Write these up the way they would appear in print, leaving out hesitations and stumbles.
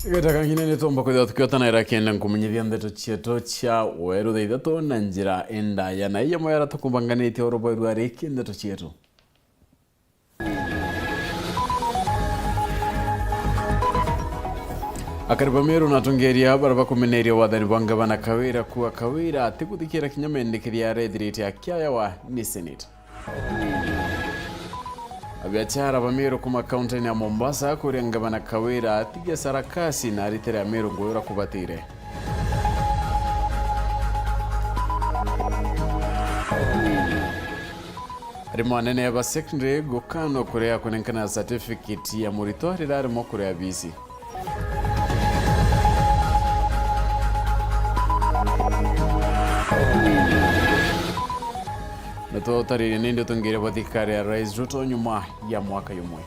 Sikataka ngine tomba kwa tukiota na Irakienda nkumenyithia Nteto chieto cha Weru Ithatu na njira enda ya na iya moyara tukumbanganite orobo rwariki Nteto chieto. Akariba Meru na tungeria baraba kumeneria wathani bwa Gavana Kawira kuwa Kawira atiguthikira kinyamendekeria rethirite akiaya wa ni Senate. Abiachara ba Meru kuma kaunti ya Mombasa kuria Gavana Kawira atigia sarakasi na ritere ya Meru ngoyora kubatire. Rimo anene ya secondary gokano kuria kunenkana certificate ya murito rirari mo kuria BC. Nteto tarire ninde tungire bathikari ya Rais Ruto nyuma ya mwaka yumwe.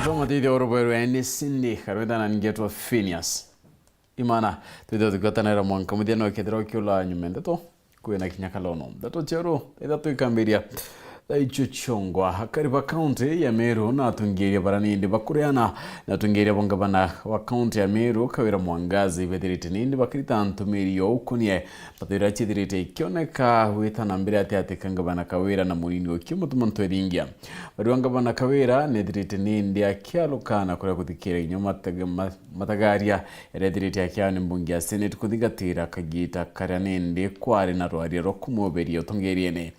Toma tidi orobo ene sindi karweda na ngeto PHINEAS. IMAANA tudo tukotana mwanka mudiano kedro kyula nyume Nteto kuena Kenya-Colombia. Nteto chero Ithatu ikambiria ichuchongwa hakariba kaunti ya Meru na tungeria baranindi bakuriana na tungeria Gavana wa kaunti ya Meru Kawira Mwangazi bethirite nindi bakirita ntumiri yo ukunie bathira chithirite ikioneka witana mbere ati Gavana Kawira na munini okimutuma ntweringia bari Gavana Kawira nethirite nindi akialukana kuria kuthikira inyuma matagaria erethirite akiani mbunge ya Senate kuthigatira kagita karia nindi kwari na rwari rokumuberia tungeriene.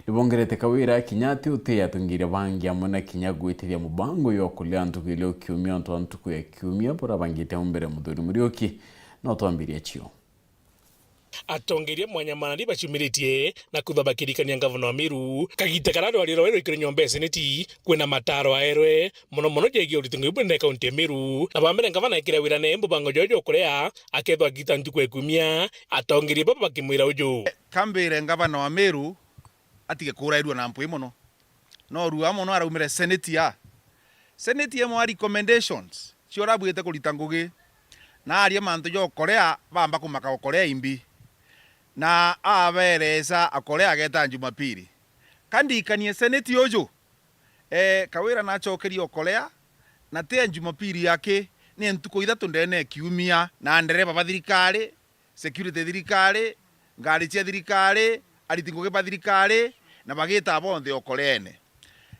Nibongerete Kawira kinyati utea tungira bangi amona kinyagwitiria mubango yo kulia ntukile ukiumia ntuku ya kiumia pora bangite umbere muthuri murioki no twambirie chio. Atongeria mwanyamana bachumiritie na kuthobakirikania Gavana wa Meru kagita karado aliro wero ikire nyombe Senate kwena mataro aerwe mono jegi uritungu ibune kaunti ya Meru na bambere Gavana ikire wira ne mbubango jojo kurea akethwa gita ntuku ekumia atongeria baba bakimwira ujo kambire Gavana wa Meru atige kurairwa na mpwe mono no ruwa mono araumire Senate ya mwa recommendations ciora bwite kurita ngugi na aria mantu jo korea bamba kumaka korea imbi na abereza akorea geta Jumapili kandi kanie Senate yojo Kawira na chokerio korea na te Jumapili yake ni ntuko Ithatu ndene kiumia na ndereba bathirikari security thirikari ngari cia thirikari aritinguge bathirikari na bagita bonthe okorene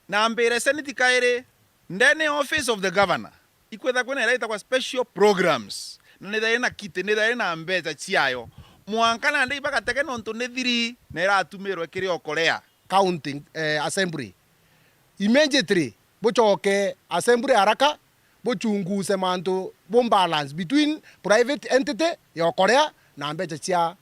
na mbere Senate kaire ndene office of the governor ikwetha kwena iraita kwa special programs na nithaina kite nithaina mbeca ciayo mwankana ndei bagatege nontu nithiri na iratumirwe kiri okorea county assembly immediately bochoke assembly haraka bochunguse mantu bo balance between private entity ya Korea na mbeca cia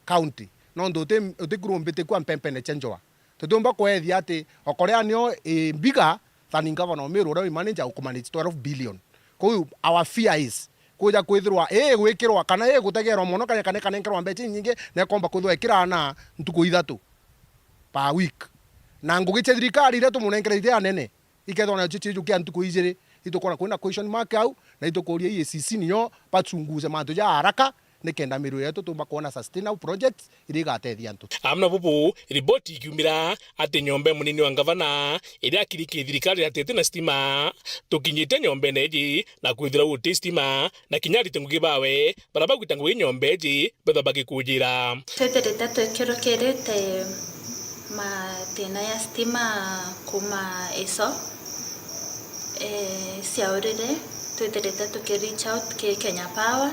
county no ndote utegrombete kwa mpempene chenjoa tutomba kwethia ati Korea nio bigger than Gavana wa Meru ura manager ukumanage 12 billion ko our fear is kuja kwithirwa gwikirwa kana gutegerwa mono kana nkerwa mbeca nyingi na komba kwithwa ikira na ntuko Ithatu per week na ngugi che thirikari ire tumunengereithia nene ikethwa na chichi jukia ntuko ijiri itokona kwina question mark au na itokoria EACC niyo pachunguze mantu ja haraka nikenda Meru yetu tumba kuona sustainable projects irigatethia antu amna bubu riboti ikiumira ati nyombe munini wa Gavana iria kiriki thirikari atete na stima tukinyite nyombe neji na kwithira uti stima na kinyari tengugi bawe baraba gwitangu nyombe ji betha bagikujira tweterete twikirukirite mathina ya stima kuma iso ciaurire tweterete tukireach out ke Kenya Power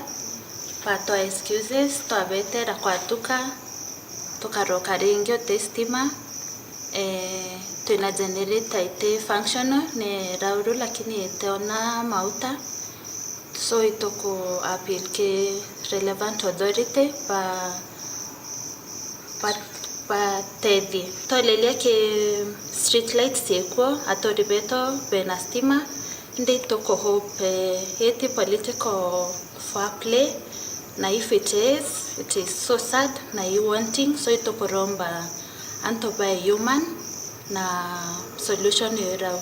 pato excuses twabetera kwatuka tukaroka ringio testima tuna generator ite functional ne rauru lakini iteona mauta so itoko appeal ke relevant authority pa tedi tolelia ke street lights yeko atoribeto bena stima ndi toko hope eti political fair play na if it is so sad na you wanting so itokoromba anto by human na solution yora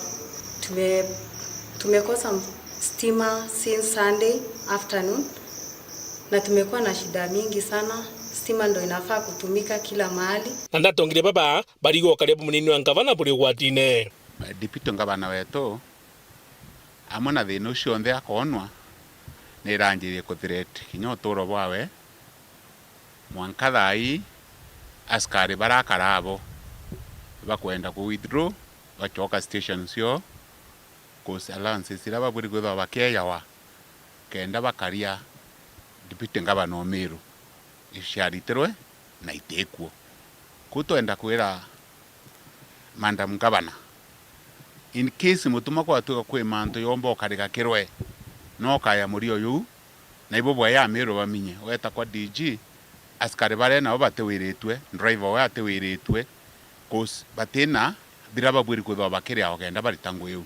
tumekosa stima since Sunday afternoon, na tumekuwa na shida mingi sana. Stima ndo inafaa kutumika kila mahali. Na ndatongire baba barigo karibu munini wa ngavana buri gwatine. Deputy ngavana wetu amona thina ucio nthe akonwa ni ranjirie kuthireti kinya uturo bwawe mwanka thai askari barakarabo bakwenda ku withdraw bachoka station cio cause allowances ira baburi gwitha bakeyawa kenda bakaria deputy ngavana Omiru iciaritirwe na itekwo kutwenda kwira madam ngavana in case mutuma kwa tuka kwe manto yombo karika kirwe no kaya muri oyu na ibo bwa Omiru baminye weta kwa DG askari bare na batewiritwe driver wa atewiritwe cause batena biraba bwiri kwitha bakiria ogenda baritangu yu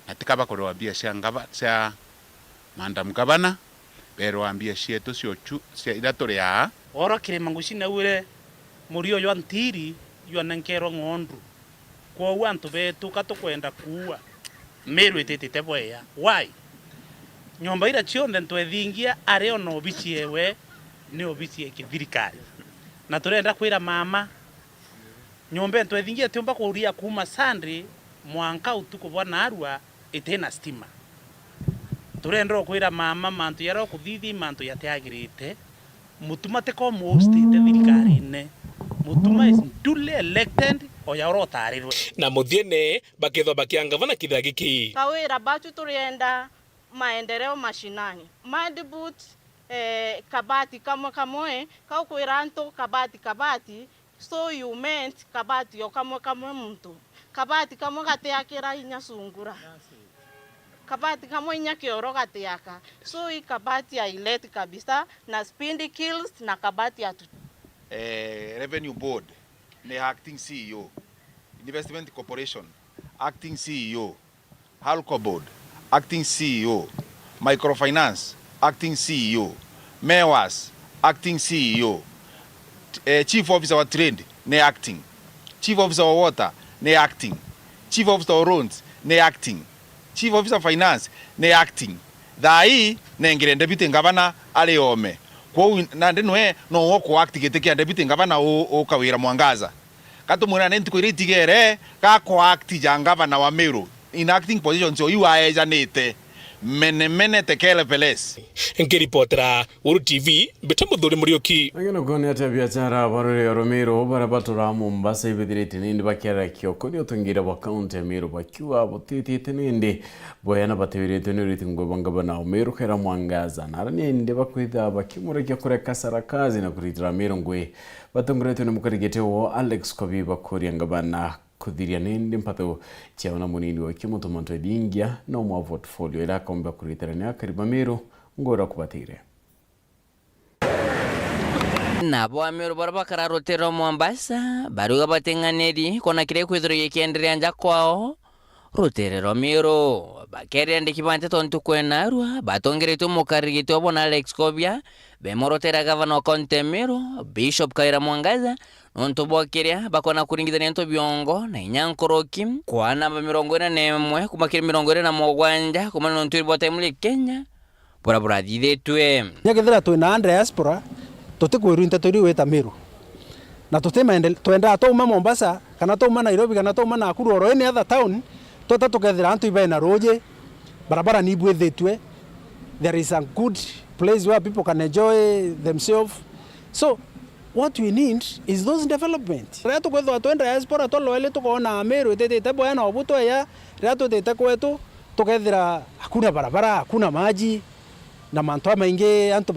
atika bakorwa bia cia madam ngavana pero ambia cietu ciochu cia iraturi ya oro kirema ngucina ure muri oyu antiri yu anankero ng'ondu kwa wantu betu katukwenda kuwa Miru ititite bweya why nyomba ira cionthe ntwethingia areo no bici ewe ni obici ekithirikari na turenda kwira mama nyomba ntwethingia tiumba kuria kuma Sunday mwanka utuko bwana arua itena stima turenda kwira mama mantu yaro kuthithi mantu yateagirite mutuma te ko most te thirikari ne mutuma is duly elected oyarotarirwe na muthiene bakitho bakiangavana kitha giki kawira bachu turienda maendeleo mashinani madibut kabati kamwe kaukwira anto kabati so you meant kabati yo kamwe mtu kabati kamwe gateakira inya sungura kabati kamwe inya kioro gateaka so hii kabati ya ileti kabisa na spindi kills na kabati ya Revenue Board ne acting CEO, Investment Corporation acting CEO, Halco Board acting CEO, Microfinance acting CEO, MEWAS acting CEO, Chief Officer wa Trade ne acting, Chief Officer wa Water ne acting, Chief Officer wa Roads ne acting, Chief Officer Finance ne acting. Thai nengire deputy ngavana ali ome kwa na ndinwe no woko activate kia deputy ngavana o kawira Mwangaza katumura nenti ko ritigere ka ko acti ngavana wa Miru in acting position so you are ejanete mene tekele peles nkiripotera Weru TV betamuthuri murioki ageno gone ate biachara barore Romero barabatura Mombasa ibithirite nindi bakera kioko ni utungira wa county ya Miru bakiwa botitite nindi boyana batewirite ni ritingwe bangabana Omiru kera Mwangaza nara nindi bakwitha bakimureke kureka sarakazi na kuritira Miru ngwe batongurete ni mukarigete wo Alex Kobi bakori ngabana kuthiria nindi mpatho chiaona munini wa kimutumanto edingia no mwa portfolio ila komba kuriterania kariba Miru ngora kubatire na bo Miru barabakara rotero Mombasa baruga batenganeri kona kire kwithiro yekiendelea nja kwao roterero Miru bakere ndi kibante tontu kwenarwa batongeretu mukarigite obona Alex Kobia bemorotera gavana wa county Miru Bishop Kaira Mwangaza nonto bokeria bakona kuringithania nto biongo na inyankoroki kwa namba 41 kumakira 47 kuma nonto ibota muri Kenya bora thithetwe nyagethera twina diaspora tutikwiru Nteto ri weta Miru na tutemaende twenda tuma Mombasa kana tuma Nairobi kana tuma Nakuru or any other town tukethera antu ibaina roje barabara ni bwethetwe there is a good place where people can enjoy themselves so what we need is those development reto kwetho twenda diaspora toloele tukona Miru tetete boyana obuto ya reto tete kwetu tukethera hakuna barabara hakuna maji na manto maingi antu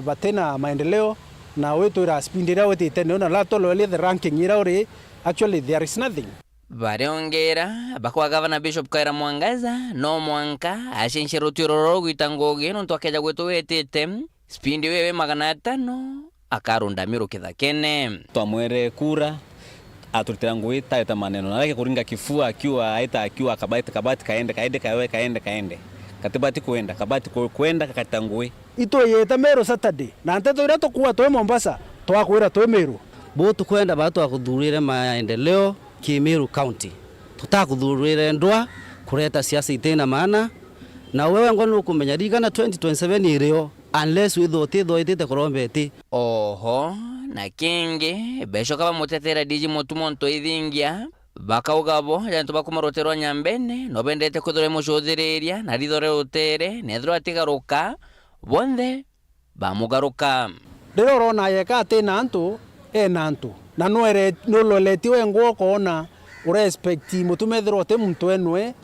batena maendeleo na wetu ira spindira wetu tene na toloele the ranking ira ore actually there is nothing bareongera bakwa gavana Bishop Kaira Mwangaza no mwanka ashenshero tiroro gwitangoge no twakeja gwetu wetete spindi wewe 500 akarunda Miru kithakene twamwere kura aturutira ngui taita maneno na yake kuringa kifua akiwa kabati kaende katibati kwenda kabati kwenda kakatangui ito yeta Miru Saturday na Nteto ira tukuwa twe Mombasa twakwira twe Miru botu kwenda batu akuthurire maendeleo ki Miru County tutakuthurire ndwa kureta siasa itena maana na wewe ngono kumenya rigana 2027 irio unless withotitho itite kurombeti. Oho na kingi besho kaba mutetera diji mutumonto ithingia bakaugabo jantu bakumaroterwa nyambene no bendete kuthore mucuthiriria na rithore rutere nethro atigaruka bonthe bamugaruka rero rona yeka ati nantu nantu na no loleti wengo kona respect mutumethero te muntu enwe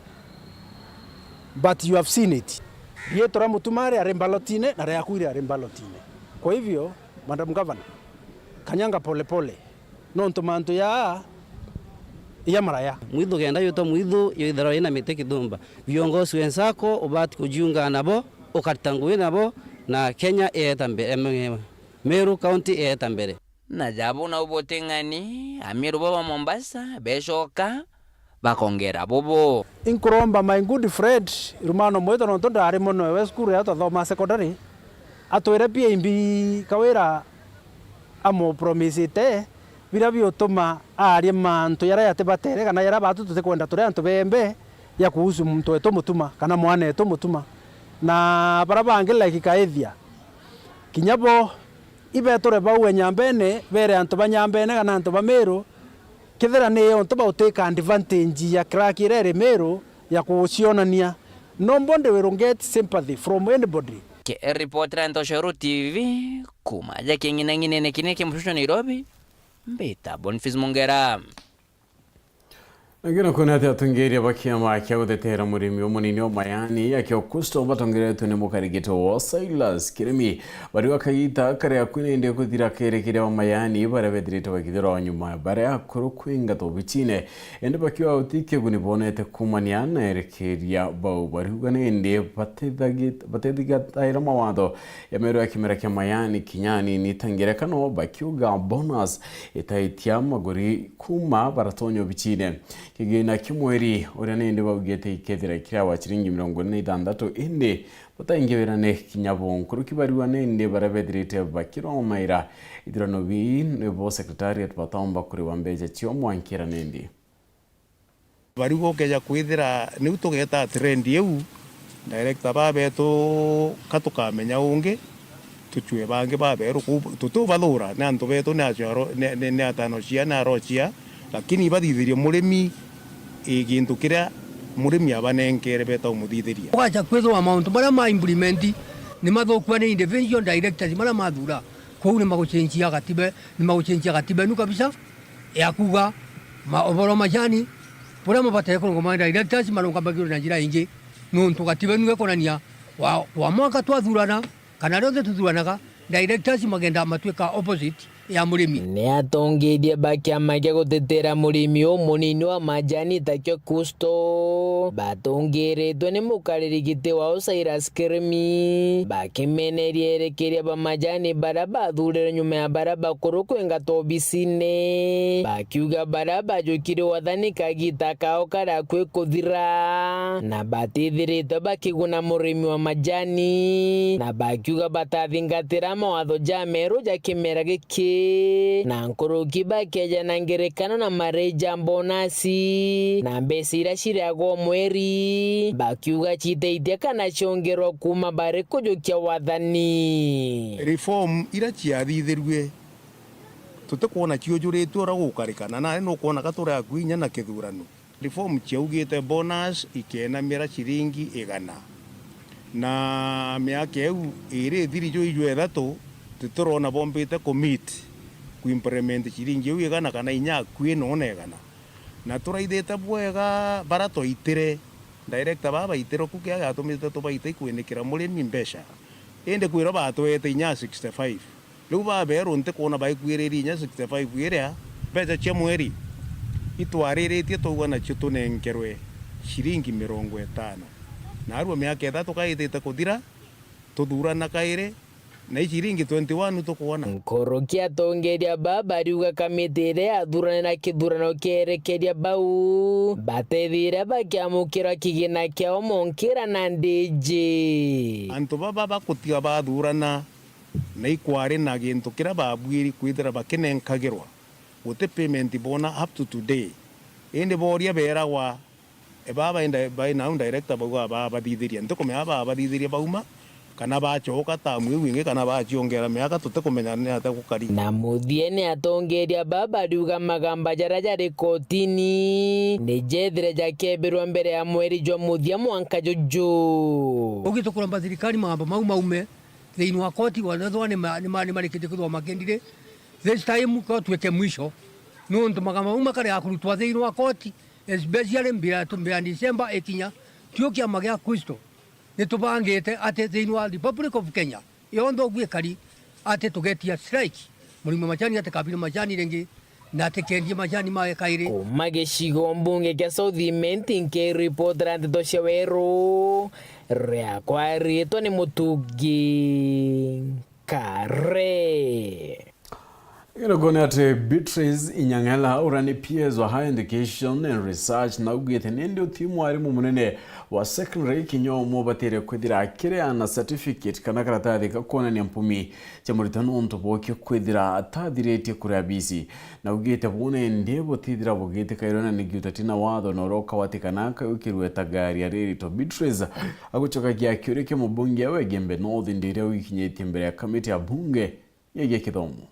but you have seen it yetora mutumare ari balotine na yakuire ari balotine. Kwa hivyo Madam Governor kanyanga pole pole no ntumantu ya maraya mwithu genda yuto mwithu yithero ina mite kithumba viongozi wenzako ubati kujiunga nabo ukatanguwe nabo na Kenya mbere Meru County mbere na jabu na ubotengani amiru baba Mombasa beshoka bakongera bobo inkuromba my good friend rumano mwito no ndari muno we skuru ya thoma secondary atwire PMB kawira amo promisete bira biotoma ari mantu yara yate batere kana yara batu tute kwenda tore antu bembe ya kuhusu muntu eto mutuma kana mwana eto mutuma na barabanga like kaethia kinyabo ibe tore bawe nyambene bere antu banyambene kana antu bamero kithera ne onto ba uteka advantage ya crack irere mero ya kucionania no mbonde we don't get sympathy from anybody. Ke reporter Nteto TV kumaja kingina ngine kineke mshusho Nairobi mbita Boniface Mongera. Nagino kuna atungeria bakiama kya gutethera murimi omunini omayani akyo kusto batongere tune mukarigito wa Silas Kiremi bari wakayita kare akwine inde kuthira kerekere omayani barabedrito bakithira nyuma bare akuru kwinga to bichine ende bakiwa utike gunibonete kumaniana erekeria bau bari ugane inde batediga taira mawado yamero yakimera kya mayani kinyani nitangere kano bakiuga bonus etaitia magori kuma baratonyo bichine kigina kimweri uri nende bagete ikethira kirawa chiringi 46 inde bataingeberane kinyabonkuru kibariwa nende barabedrite bakiro maira idrano bi nebo secretariat batomba kuri wambeje chiomwankira nende barigo keja kwithira ni utugeta trend yeu director babeto katukamenya unge tuchwe bange baberu tutu valora na antu beto na jaro ne atano cia na rochia lakini bathithirio murimi igintu kiria murimi abanenkere beta umuthitheria kwacha kwithwa amount bara ma implement ni mathokwa ni individual directors bara mathura kou ni maguchenjia gatibe nu kabisa yakuga ma oboro majani pura mabate ko ngoma directors maronga bagiro na njira ingi nuntu gatibe nu ekonania wa mwaka twathurana kana rothe tuthuranaga directors magenda matweka opposite ya murimi ne atongerie bakiama gya gutetera murimi omunini wa majani takyo kusto batongeretwe ni mukaririgite wa Silas Kiremi bakimenerie erekeria ba majani bara bathurire nyuma ya bara bakuru kwenga tobisine bakiuga bara bajukire wathani kagita kao kara kwe kuthira na batithirite bakiguna murimi wa majani na bakiuga batathingatira mawatho ja meru ja kimera giki na nkoroki bakeja na ngerekano na mareja bonasi na mbesira shirago mweri bakiuga chiteitia kana chongerwa kuma bare kujukia wathani reform ira chiathithirwe tutekuona chiojurĩtwo ora gukarikana na no kuona gatura yakwinya na kithurano reform chiaugite bonus ikenamira chiringi 100 na miaka eu ire thiri jo ijo Ithatu tutorona bombite commit ku implement chiringi eu 100 kana inya kwino onegana na turaithete bwega barato itire director baba itiro kukia gatumite tubaite kwinikira murimi mbesha ende kwira batwete inya 65 riu babero nte kuona baikuiriri inya 65 iria beja chia mweri itwariritie tugana chitunenkerwe shiringi 50 na aruo miaka Ithatu kaithite kuthira tuthurana kaire na shiringi 21 tukuona nkorokia tongeria baba riuga kamitire athurana na kithurano kerekeria bau batethire bakiamukira kigina kiao monkira na ndiji antu baba bakutia bathurana na ikwari na gintu kira babwiri kwithira bakinenkagirwa gute payment bona up to today ende boria beragwa baba bai na director baba thithiria ntukumenya baba thithiria bauma kana bachoka tamu wingi kana bachiongera miaka tutikumenya ni ate gukari na muthie ni atongeria baba riuga magamba jara jari kotini ni jethire jakebirwa mbere ya mweri jwa muthia mwanka juju ugitukura thirikari mamba mau maume thiini wa koti wanathwa ni marikite kuthoma kendire this time ko tweke mwisho nundu magamba mau makare akurutwa thiini wa koti especially mbira December ekinya tio kiama gia Kristo ni tubangite ate thiini wa Republic of Kenya yondo gwikari ate tugetia strike murimo majani ate kabila majani rengi na ate kendi majani ma kaire kuma gicigo mbunge kia South Imenti report Nteto cia Weru riakwa ritwa ni Mutungi Kare. Gone at Beatrice Inyang'ala urani PS wa Higher Education and Research na ugite ndio timu mwarimu munene wa secondary kinyomo batire kwithira kireana certificate kana karatathi kakona ni mpumi cha muritano ntobokyo kwithira atathirete kuria bisi na ugite bune ndebo tithira bugite kairona ni giutatina watho no roka watikanaka ukirweta gari ariri to Beatrice aguchoka gia kiurike mubunge we Gembe North ndire wikinyetie mbere ya kamiti ya bunge yege kithomo.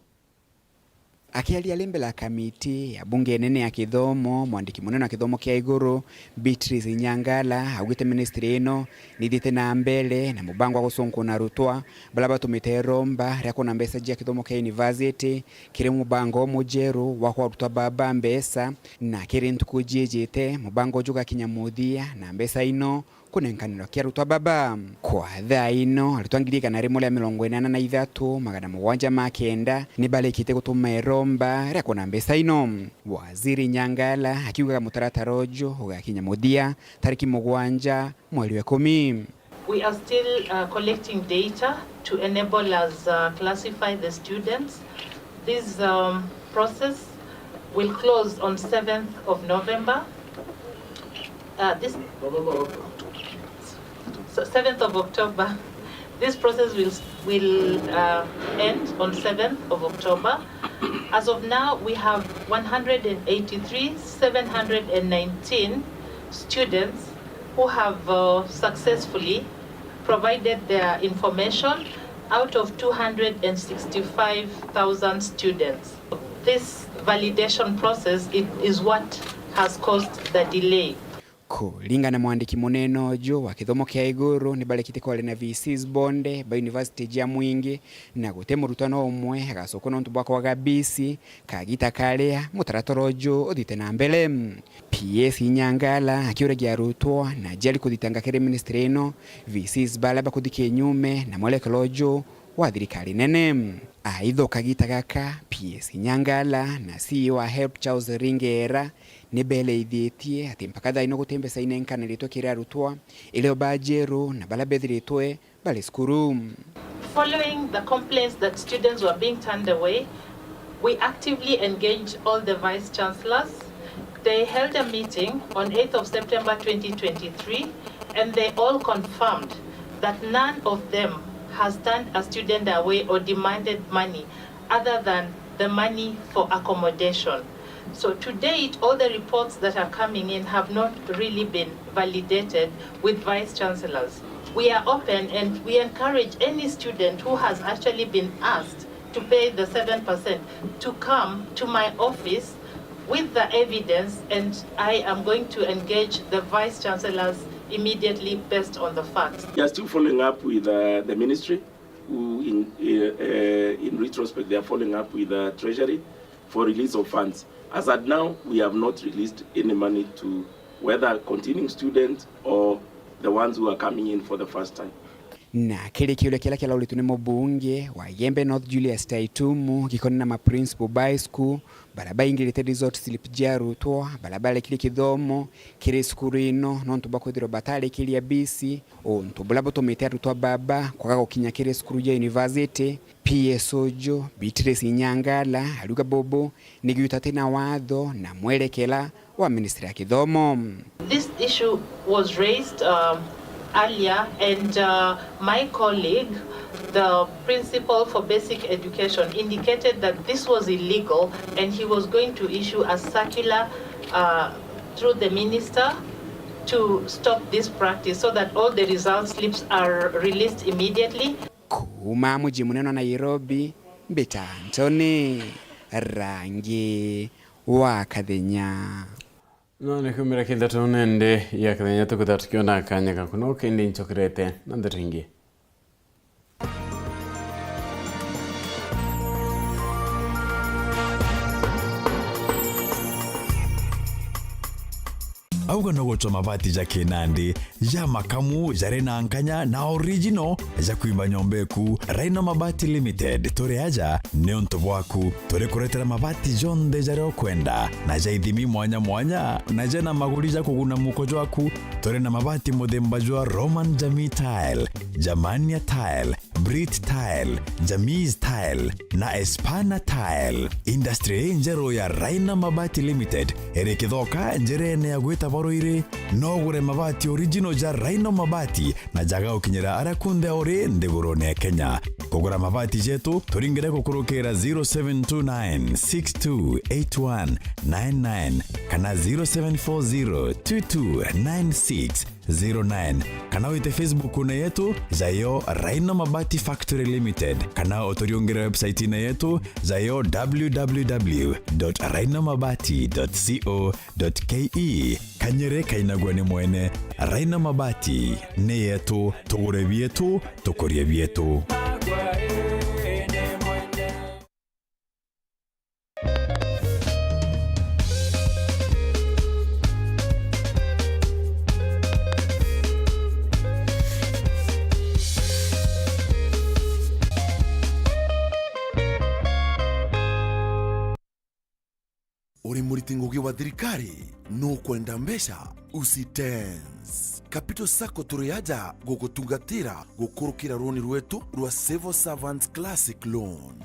Akiaria mbele ya kamiti ya bunge nene ya kithomo mwandiki munene wa kithomo kia iguru Beatrice Inyang'ala augite ministry ino nithite na mbele na mubango wa gusunkuna rutwa bala batumite romba ria kuna mbesa jia kithomo kia university kiri mubango mujeru wa kwa rutwa baba mbesa na kiri ntukujijite mubango juga kinyamuthia na mbesa ino kunenkaniro kia rutwa baba kwa thaa ino alitwangirika na rimwe ya 83 magana mugwanja makenda ni balekite gutuma romba ria kuna mbesa ino. Waziri Inyang'ala akiuga mutaratara uju ugakinya muthia tariki mugwanja mweri wa 10. We are still collecting data to enable us classify the students. This process will close on 7th of November. 7th of October. This process will end on 7th of October. As of now, we have 183,719 students who have successfully provided their information out of 265,000 students. This validation process is what has caused the delay. Kulingana na mwandiki muneno jo wa kithomo kia iguru ni balekite kwa na VCs bonde ba university ya mwingi na gutema rutano umwe agasoko no ntubako wa gabisi kagita kalea mutaratoro jo odite na mbele. PS Inyang'ala akiuregia rutwa na jali kuditanga kere ministry ino VCs bala bakudike nyume na mwelekelo jo wa thirikari nene. Aidho kagita gaka PS Inyang'ala na CEO wa Help Charles Ringera nibele ithitie ati mpaka thaa ino gutembesa inenkanirito kiria rutwa ile bajeru na bala bethiritwe bali skuru. Following the complaints that students were being turned away, we actively engaged all the vice chancellors. They held a meeting on 8th of September 2023 and they all confirmed that none of them has turned a student away or demanded money other than the money for accommodation. So to date, all the reports that are coming in have not really been validated with vice chancellors. We are open and we encourage any student who has actually been asked to pay the 7% to come to my office with the evidence, and I am going to engage the vice chancellors immediately based on the facts. We are still following up with the ministry, who in retrospect they are following up with the treasury for release of funds. As at now, we have not released any money to whether continuing students or the ones who are coming in for the first time. Na kile kila ulitune mbunge wa Gembe North Julius Taitumu kikoni na principal by school barabara ingilite resort slip jaru to barabara kile kithomo kile skurino no ntubako diro batale kile ya bisi o ntubulabo to meteru to baba kwa gokinya kile skuru ya university PSOjo Beatrice Inyang'ala aluga bobo nigiyuta tena watho na mwelekela wa ministry ya kithomo. This issue was raised earlier, and my colleague, the principal for basic education, indicated that this was illegal and he was going to issue a circular through the minister to stop this practice so that all the result slips are released immediately. Kuma mji munene wa Nairobi, Mbita Antony, Rangi wa Kathenya. No nikumira kinda tunende ya Kathenya tukutatukiona kanya kakuno kindi nchokirete nandaringi. Auga no gocho mabati ja Kinandi ya makamu jare na ankanya na original ja kuimba nyombeku Raina Mabati Limited tore aja neonto bwaku tore kuretera mabati jonde jare okwenda na ja idhimi mwanya na ja na magulija kuguna mukojo waku tore na mabati modemba jwa Roman Jamii Tile, Jamania Tile, Brit Tile, Jamiz Tile na Espana Tile. Industry njero ya Raina Mabati Limited erekithoka njere ne agweta boroire no gure mabati original ja Raina Mabati na jaga ukinyera arakunde ore ndegoro ne Kenya. Kugura mabati jetu turingire kukurukira 0729628199 kana 0740229609 kana wite Facebook na yetu zayo Raina Mabati Factory Limited kana otoriongera website na yetu zayo www.rainamabati.co.ke kanyere kainagwane mwene Raina Mabati ne yetu tugure bietu tukorie bietu. Uri muritingugi wa thirikari no kwenda mbesha usitense. Capital Sacco turiaja gugutungatira gukurukira roni rwetu rwa Civil Servants Classic Loan.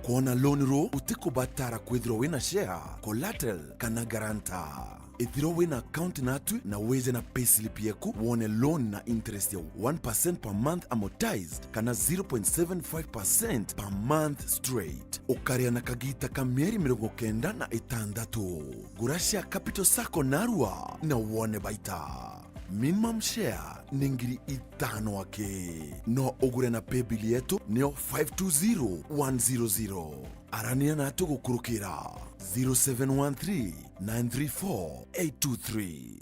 Kuona loan ro utikubatara kwithiro wina share, collateral kana garanta. Ithiro wina account natu na weze na payslip yeku wone loan na interest ya 1% per month amortized kana 0.75% per month straight. Okaria na kagita kamieri 96. Gurashia Capital Sacco narua na wone baita. Minimum share ningiri 5 wake. No ogure na pay bill yetu neo 520100. Arania natu gukurukira 0713-934-823.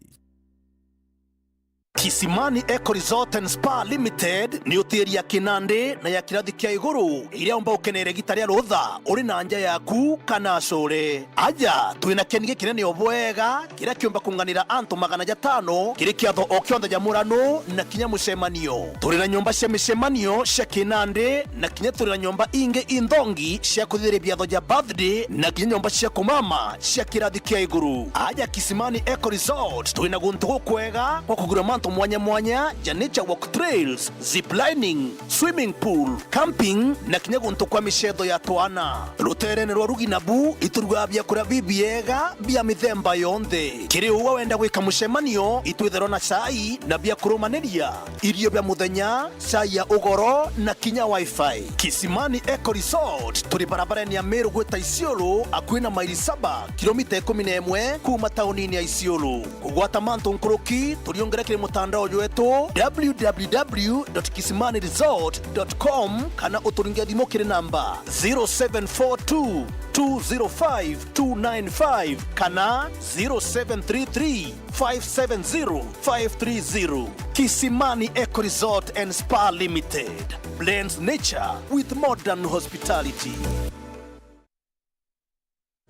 Kisimani Eco Resort and Spa Limited ni hoteli ya Kinandi na ya kirathi kia iguru iria omba ukenere gitaria rutha uri na nja yaku kana core. Aja twina kenige kinene obwega kira kiomba kunganira antu 500 kiri kiatho o kionda ja murano na kinya mucemanio. Turi na nyumba cia micemanio cia Kinandi na kinya turi na nyumba inge indongi cia kuthire biatho ja birthday na kinya nyumba cia kumama cia kirathi kia iguru. Aja Kisimani Eco Resort twina guntu gukwega kwa kugura mantu mwanya ja nature walk trails, ziplining, swimming pool, camping na kinya guntu kwa mishetho ya twana. Ruterene rwa Ruginabu ituruga bya kura bibiega bya mithemba yonthe. Kiri uwa wenda gwika mucemanio itwithero na chai na bya kurumaniria irio bya muthenya, chai ya ugoro na kinya wifi. Kisimani Eco Resort turi barabarani ya Meru gweta Isiolo akwina maili 7 kilomita 11 kuma taunini ya Isiolo. Kugwata mantu nkuruki turiongera kiri mutandao wetu www.kisimaniresort.com kana uturingia thimo kiri namba 0742 205 295 kana 0733 570 530. Kisimani Eco Resort and Spa Limited blends nature with modern hospitality.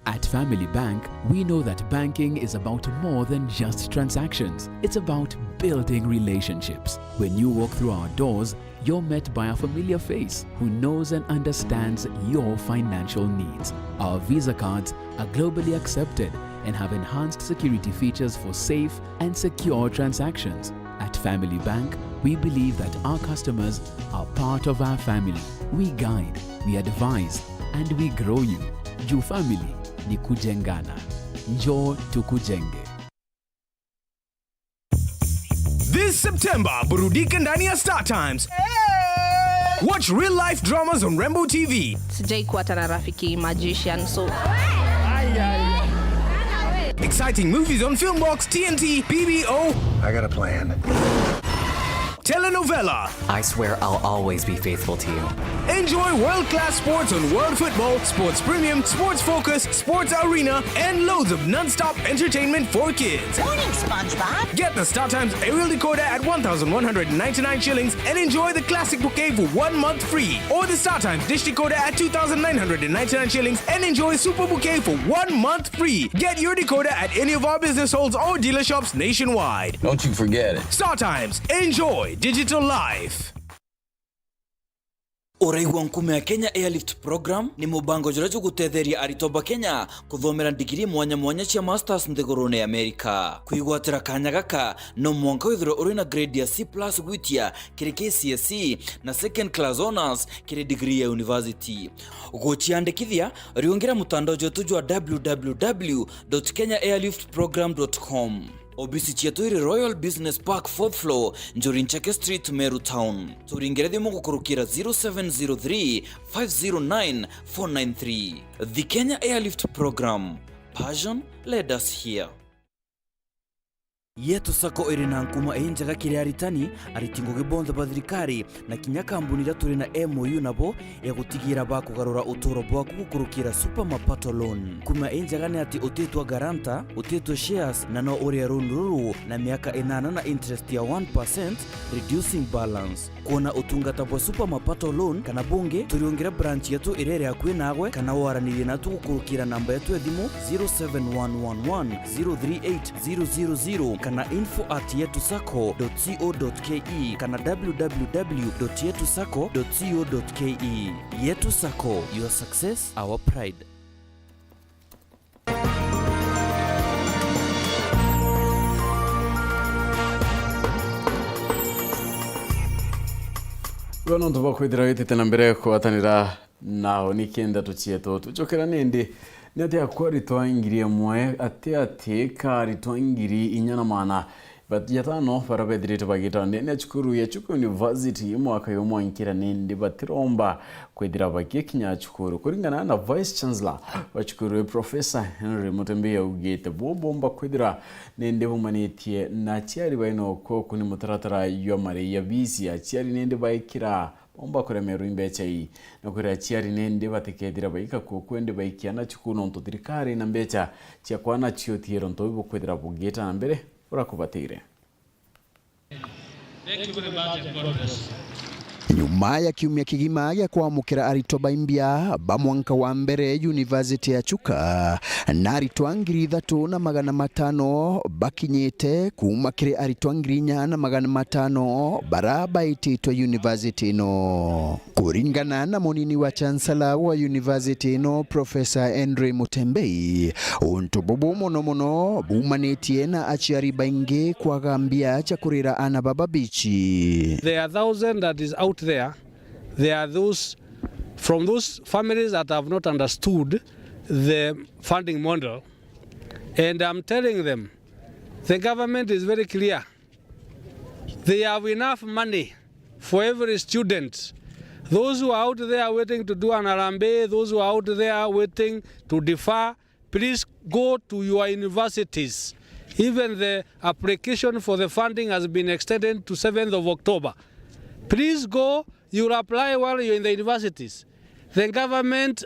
At Family Bank, we know that banking is about more than just transactions. It's about building relationships. When you walk through our doors, you're met by a familiar face who knows and understands your financial needs. Our Visa cards are globally accepted and have enhanced security features for safe and secure transactions. At Family Bank, we believe that our customers are part of our family. We guide, we advise, and we grow you. Juu family ni kujengana. Njoo tukujenge. This September, burudika ndani ya Star Times. Watch real life dramas on Rainbow TV. Sijai kuwa tana rafiki magician, so Exciting movies on Filmbox, TNT, PBO. I got a plan. Telenovela. I swear I'll always be faithful to you. Enjoy world-class sports on World Football, Sports Premium, Sports Focus, Sports Arena, and loads of non-stop entertainment for kids. Morning, SpongeBob. Get the StarTimes aerial decoder at 1,199 shillings and enjoy the classic bouquet for 1 month free. Or the StarTimes dish decoder at 2,999 shillings and enjoy super bouquet for 1 month free. Get your decoder at any of our business halls or dealer shops nationwide. Don't you forget it. StarTimes. Enjoy digital life. Uraigwa nkume ya Kenya Airlift Program ni mubango jurajo gutetheria aritoba Kenya kuthomera digiri mwanya mwanya cia masters nthigurune America. Kuigwatira kanya gaka no mwanka withiro uri na grade ya C+ gwitia kiri KCSE na second class honors kiri degree ya university. Guchiandikithia riongera mutandao jotu jwa www.kenyaairliftprogram.com. Obisi chetu iri Royal Business Park 4th floor, Njorinchake Street, Meru Town. Turingere mungu kurukira 0703 509 493. The Kenya Airlift Program. Passion led us here. Yetu sako iri na nkuma enjaga kiri aritani aritingoge bonda badrikari na kinyakambunira turi na MOU nabo ya gutigira bakugarura utoro bwaku gukurukira super mapato loan. Kuma enjaga ni ati utetwa garanta, utetwa shares na no uri runuru na miaka 8 na interest ya 1% reducing balance. Kuona utungata bwa super mapato loan kana bunge turiongera branch yetu irere yakwe nagwe kana waranire natu gukurukira namba yetu ya thimu 07111038000 kana info@yetusako.co.ke kana www.yetusako.co.ke. Yetu Sako, your success, our pride. Gono ntuba kwithira witite na mbere kwatanira naho nikenda tuchieto tuchokera nindi ni ati akwari twangirie mwe ati kari twangiri inyana mana but yatano farabedrito bagita ne chukuru ya chuku university mwaka yomo nkira nindi batiromba kwithira bakie kinya chukuru kuringana na vice chancellor wa chukuru Professor Henry Mutembe ugete bomba kwithira nende bumanetie na chiari baino ko kuni mutaratara yo mare ya visi ya chiari nende baikira bomba kuremeru imbecha hii na kuri chiari nende batekedira baika ko kwende baikiana chukuru nto tirikari na mbecha chia kwana chiotiero nto ibo kwithira bugeta na mbere urakubatire. Thank you very much and God bless. Nyuma ya kiumia kigima ya kwamukira aritoba imbia bamwanka wa mbere University ya Chuka na aritwangiri Ithatu na 500 bakinyite kumakire aritwangiri 450 baraba ititwa University no. Kuringana na monini wa chancellor wa University no Professor Henry Mutembe untububu mono bumanetie na achiari bainge kwa gambia chakurira ana baba bichi. There are thousands that is out there. There are those from those families that have not understood the funding model, and I'm telling them the government is very clear. They have enough money for every student. Those who are out there waiting to do an arambe, those who are out there waiting to defer, please go to your universities. Even the application for the funding has been extended to 7th of October. Please go, you'll apply while you're in the universities. The government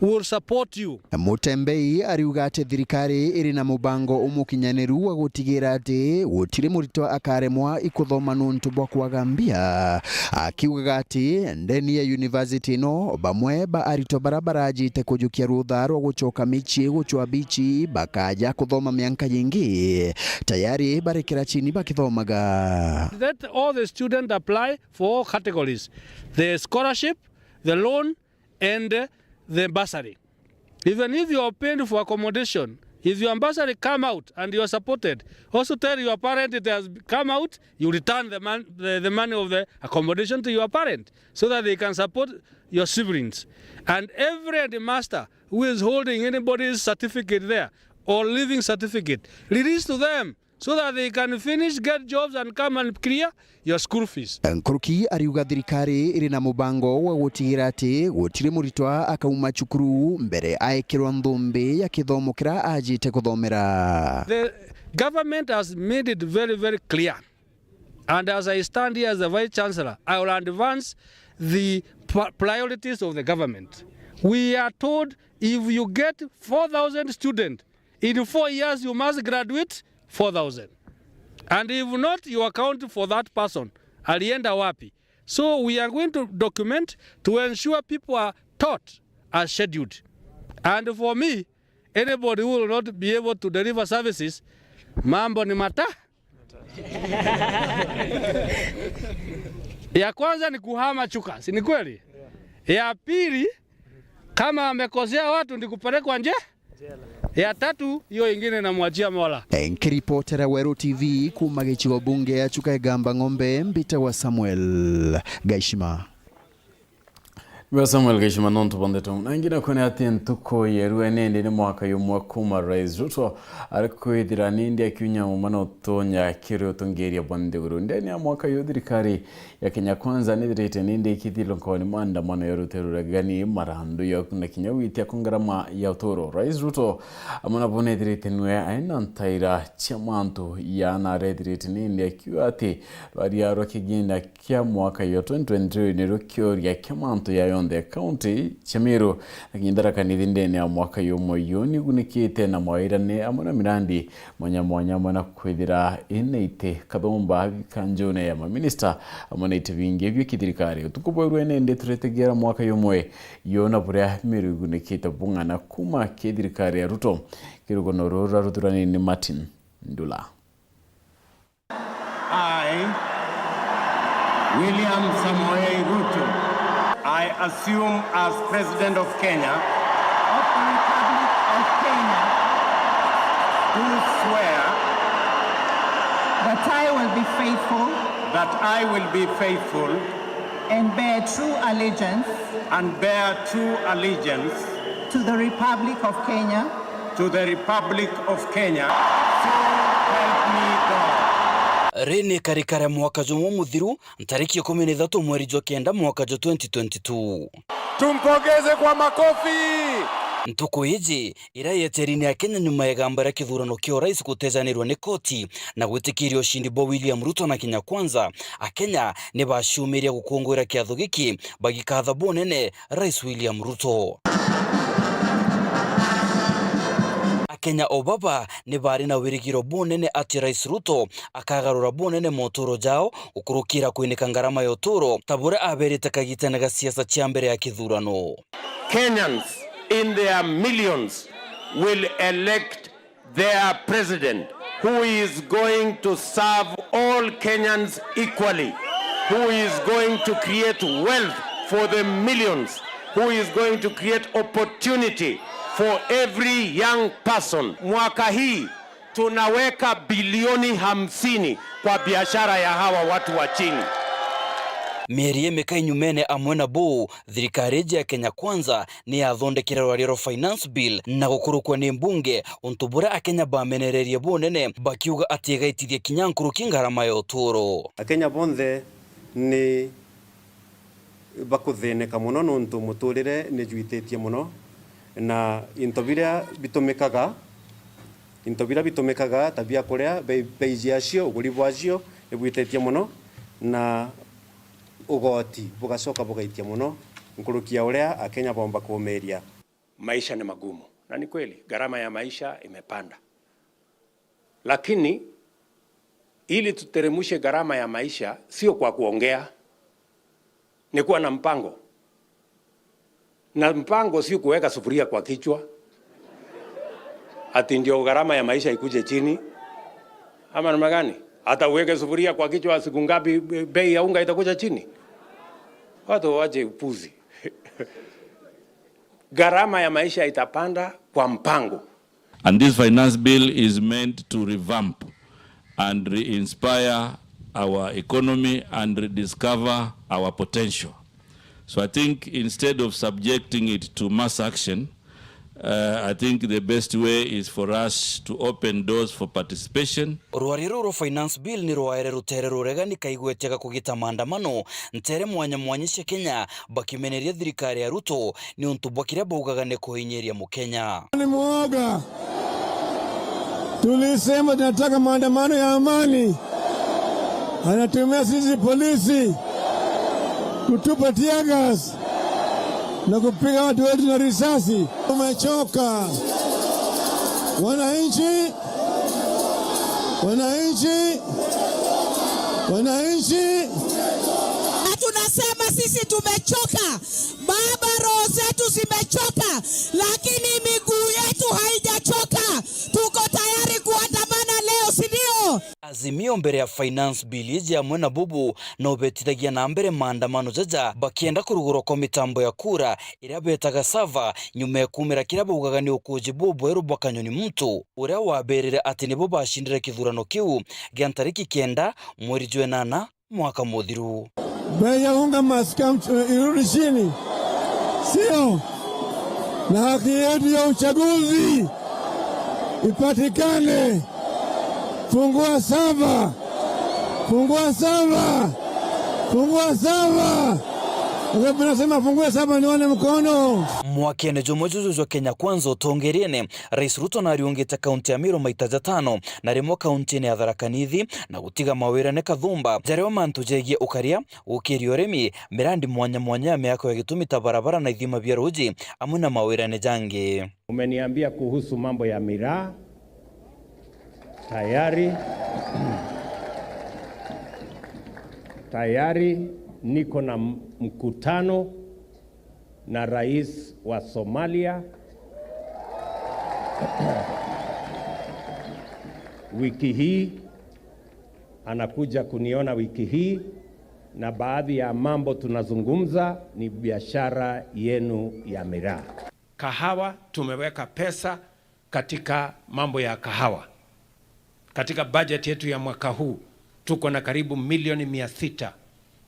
will support you. Mutembe ariuga ati thirikari iri na mubango umukinyaniru wa gutigira ati gutiri murito akaremwa ikuthoma nuntu bwa kwagambia akiuga ati ndeni ya university no bamwe ba arito barabara jite kujukia rutha rwa gucoka michi guchwa bichi bakaja kuthoma mianka yingi tayari barekera chini bakithomaga. That all the students apply for all categories: the scholarship, the loan, and the bursary. Even if you are paying for accommodation, if your bursary come out and you are supported, also tell your parent it has come out, you return the money of the accommodation to your parent so that they can support your siblings. And every master who is holding anybody's certificate there or living certificate, release to them so that they can finish, get jobs and come and clear your school fees. Nkuruki ariuga thirikari iri na mubango wa gutigira ati gutire muritwa akauma cukuru mbere aekirwa nthumbi ya kithomo kira ajite kuthomera. The government has made it very, very clear. And as I stand here as the Vice Chancellor, I will advance the priorities of the government. We are told if you get 4,000 students, in 4 years you must graduate 4,000. And if not, you account for that person. Alienda wapi? So we are going to document to ensure people are taught as scheduled. And for me, anybody who will not be able to deliver services, mambo ni mata. Ya kwanza ni kuhama chuka, si ni kweli? Ya pili, kama amekosea watu ndi kupelekwa nje. Ya tatu, hiyo ingine namwachia Mola. Nkiripotera Weru TV kuma gichigo bunge ya Chuka Igamba Ng'ombe, Mbita wa Samuel Gaishima. Samuel Gaishima nonto bondeto nangina kone ati ntuko yeru enende ni mwaka yumwa kuma Rais Ruto ariko idira nindi akiunya umana utonya kiro tongeria bonde Burundi ni mwaka yodirikari ya Kenya Kwanza nidirete nindi ikithilo nkoni manda mwana yoruterura gani marandu ya kuna Kenya witi akongarama ya utoro. Rais Ruto amana bone direte nwe aina ntaira chamanto ya na redirete nindi akiwa ati bari yaro kigenda kya mwaka yo 2023 ni rokyo ya chamanto ya the county Chamiro akindara kanithinde ya mwaka yomo yoni gunikite na mwairane amona mirandi mwanya mwana kwithira ineite kathomba kanjone ya minister amona itivinge byo kithirikari utukuboirwe nende turetegera mwaka yomwe yona buria miru gunikite bungana kuma kithirikari ya Ruto kirugono rora ruturani ni Martin Ndula. I, William Samoei Ruto, I assume as President of Kenya, of the Republic of Kenya, do swear that I will be faithful, and bear true allegiance, to the Republic of Kenya, so help me God. Rene karikare mwaka jumu muthiru ntariki 13 mweri wa kenda mwaka 2022. Tumpongeze kwa makofi. Ntuko iji ira yeterini ya Kenya nyuma ya gambara kithurano kio rais gutejanirwa ni koti na gwitikirio ushindi bo William Ruto na Kenya Kwanza. Akenya ni bashumiria gukungwira kiatho giki bagikatha bonene Rais William Ruto. Kenya obaba ni bari na wirigiro bonene ati Rais Ruto akagarura bonene motoro jao ukurukira kuinika ngarama ya utoro tabura aberete kagitanaga siasa cia mbere ya kithurano. Kenyans in their millions will elect their president who is going to serve all Kenyans equally, who is going to create wealth for the millions, who is going to create opportunity for every young person. Mwaka hii tunaweka bilioni 50 kwa biashara ya hawa watu wa chini. Mieri emeka nyumene amwena bo thirikari ya Kenya Kwanza ni athondekera rwariro finance bill na gukurukwa ni mbunge untubura Akenya bamenererie bonene bakiuga ati gaitithie kinyankuru kingarama ya uturo. Akenya bonthe ni bakutheneka muno nuntu muturire ni juitetie muno na intobira bitumikaga tabia kuria beiji acio uguri bwacio ibwitetie muno na ugoti bugacoka bugaitia muno nkurukia uria Akenya bomba kuumeria. Maisha ni magumu na ni kweli gharama ya maisha imepanda, lakini ili tuteremushe gharama ya maisha sio kwa kuongea, ni kuwa na mpango. Na mpango sio kuweka sufuria kwa kichwa ati ndio gharama ya maisha ikuje chini. Ama namna gani? Hata uweke sufuria kwa kichwa siku ngapi bei ya unga itakuja chini? Watu waje upuzi. Gharama ya maisha itapanda kwa mpango. And this finance bill is meant to revamp and re-inspire our economy and rediscover our potential. So I think instead of subjecting it to mass action, I think the best way is for us to open doors for participation. Rwariro finance bill ni rwaere rutere rurega ni kaigwetega kugita maandamano ntere mwanya mwanyisha Kenya bakimeneria thirikari ya Ruto ni untu bwakira baugaga ne kuhinyeria mu Kenya. Ni muoga. Tulisema tunataka maandamano ya amani. Anatumia sisi polisi kutupa tear gas na kupiga watu wetu na risasi. Tumechoka. Wananchi na tunasema sisi tumechoka. Baba, roho zetu zimechoka, lakini miguu yetu haijachoka. Tuko tayari kuandamana leo, si ndio? Azimio mbere ya finance bill ije amwe na bubu no betithagia na mbere maandamano jaja bakienda kuruguro kwa mitambo ya kura iria betaga sava nyuma ya kumira kira baugaga ni ukuji bubu Weru Bakanyoni mtu uria waberire ati nibo bashindire kithurano kiu gia tariki 9 mweri Jwenana mwaka muthiru. Bei ya unga maskam irudi chini, sio? Na haki yetu ya uchaguzi ipatikane. Fungua sava. Unasema fungua sava nione mkono. Mwakene jomojuzo Kenya kwanza utongeriene Rais Ruto na riongeta kaunti ya Meru maita 5 na rimo kaunti ya Thaa na gutiga mawira ne kathumba jarewa mantu jegie ukaria ukirio remi mirandi mwanya miako ya gitumita barabara na ithima bya ruji amuna mawira ne jange. Umeniambia kuhusu mambo ya miraa. Tayari niko na mkutano na rais wa Somalia wiki hii, anakuja kuniona wiki hii, na baadhi ya mambo tunazungumza ni biashara yenu ya miraa. Kahawa, tumeweka pesa katika mambo ya kahawa. Katika budget yetu ya mwaka huu tuko na karibu milioni 600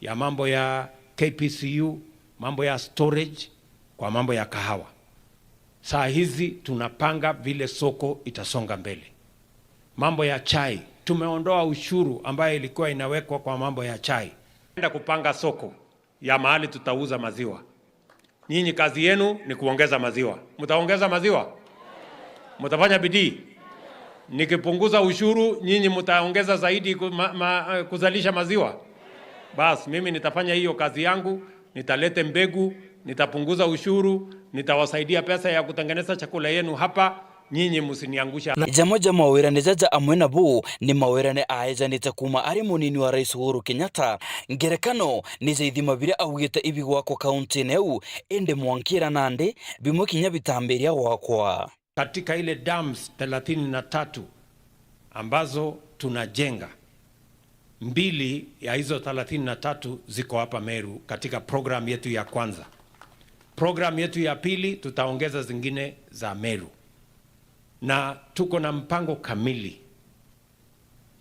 ya mambo ya KPCU, mambo ya storage kwa mambo ya kahawa. Saa hizi tunapanga vile soko itasonga mbele. Mambo ya chai, tumeondoa ushuru ambayo ilikuwa inawekwa kwa mambo ya chai. Enda kupanga soko ya mahali tutauza maziwa. Nyinyi kazi yenu ni kuongeza maziwa. Mtaongeza maziwa? Mtafanya bidii? Nikipunguza ushuru, nyinyi mtaongeza zaidi kuzalisha maziwa? Bas, mimi nitafanya hiyo kazi yangu, nitalete mbegu, nitapunguza ushuru, nitawasaidia pesa ya kutengeneza chakula yenu hapa, nyinyi msiniangusha. Jamoja mawira ne jaja amwe na bu ni mawira ne aeja nitakuma ari munini wa Rais Uhuru Kenyatta ngerekano ni zaithima bire awugite ibigwa kwa kaunti neu ende mwankira nande bimwe kinya bitamberia wakwa. Katika ile dams 33 ambazo tunajenga, 2 ya hizo 33 ziko hapa Meru katika program yetu ya kwanza. Program yetu ya pili tutaongeza zingine za Meru. Na tuko na mpango kamili.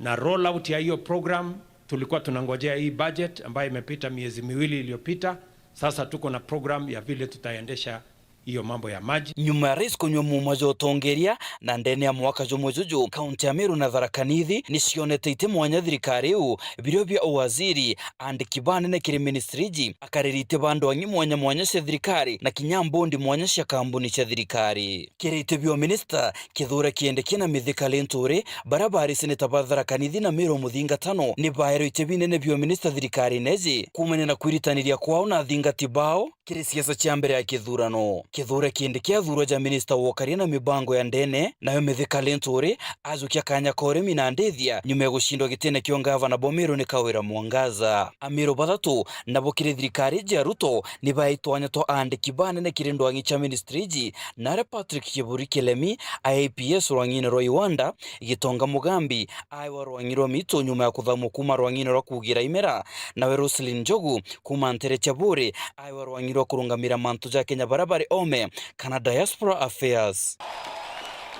Na rollout ya hiyo program tulikuwa tunangojea hii budget ambayo imepita miezi 2 iliyopita. Sasa tuko na program ya vile tutaendesha hiyo mambo ya maji. Nyuma ya rais kunyo mumajo tongeria na ndene ya mwaka jomojuju kaunti ya Meru na Thaa ni sionete ite mwanya thirikari u birio bya uwaziri and kibane ne kiri ministriji akaririte bando wangi mwanya cia thirikari na kinyambondi mwanya cia kambuni cia thirikari kirite bio minister kithura kiende kina mithika lentore barabara seneta ba Thaa na Meru muthinga 5 ni baero ite binene bio minister thirikari nezi kumene na kwiritaniria kwao na thinga tibao kiri siasa cia mbere ya kithurano. Kithure kindi kia thurwa ja minister wokaria na mibango ya ndene nayo mithika lentore azukia kanya kore mina ndethia nyume gushindwa gitene kio ngavana Bomeru ni Kawira Mwangaza. Amiro bathatu nabo kiri thirikari ya Ruto ni baitwanya to andiki banene kiri ndwangi cha ministriji na Patrick Kiburi Kelemi IPS rwangine rwa Iwanda igitonga Mugambi aiwa rwangirwa mito nyuma ya kuthamu kuma rwangine rwa kugira imera nawe Roslyn Njogu kuma Ntere Chaburi aiwa rwangirwa kurungamira mantu ja Kenya barabara ome kana diaspora affairs.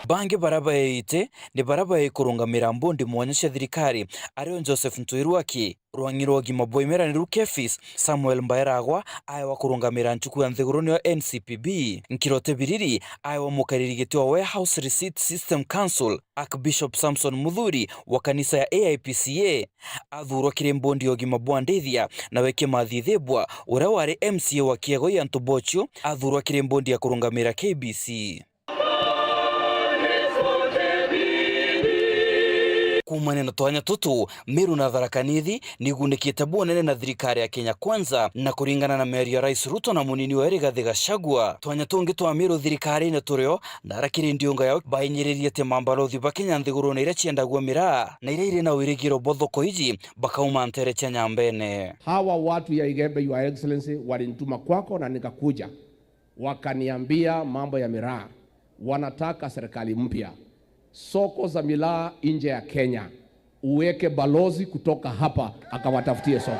bangi baraba ite ni baraba ikurungamira mbundi mwonyesha thirikari ario Joseph Ntwiruaki rwangiro ogima boimera ni rukefis Samuel Mbairagwa aiwa kurungamira nchuku ya nthiguruni wa NCPB Nkirote Biriri aiwa mukaririgiti wa Warehouse Receipt System Council Archbishop Samson Muthuri wa kanisa ya AIPCA athurwa kiri mbundi ogima bwandithia na weke mathithibwa uria wari MCA wa Kiego ya Ntobocho athurwa kiri mbundi ya kurungamira KBC. Kumane na twanya tutu Meru na Tharaka Nithi nigunikite bonene na thirikari ya Kenya Kwanza na kuringana na meri ya Rais Ruto na munini wa Rigathi Gachagua twanya tungi twa Meru thirikari na turio na rakiri ndionga yao bainyererie te mambalothi ba Kenya nthiguru na ira ciendagwo miraa na ira iri na wirigiro bothoko iji bakauma ntere cha Nyambene. Hawa watu ya Igembe, Your Excellency, walinituma kwako na nikakuja, wakaniambia mambo ya miraa, wanataka serikali mpya, soko za miraa nje ya Kenya, uweke balozi kutoka hapa akawatafutie soko.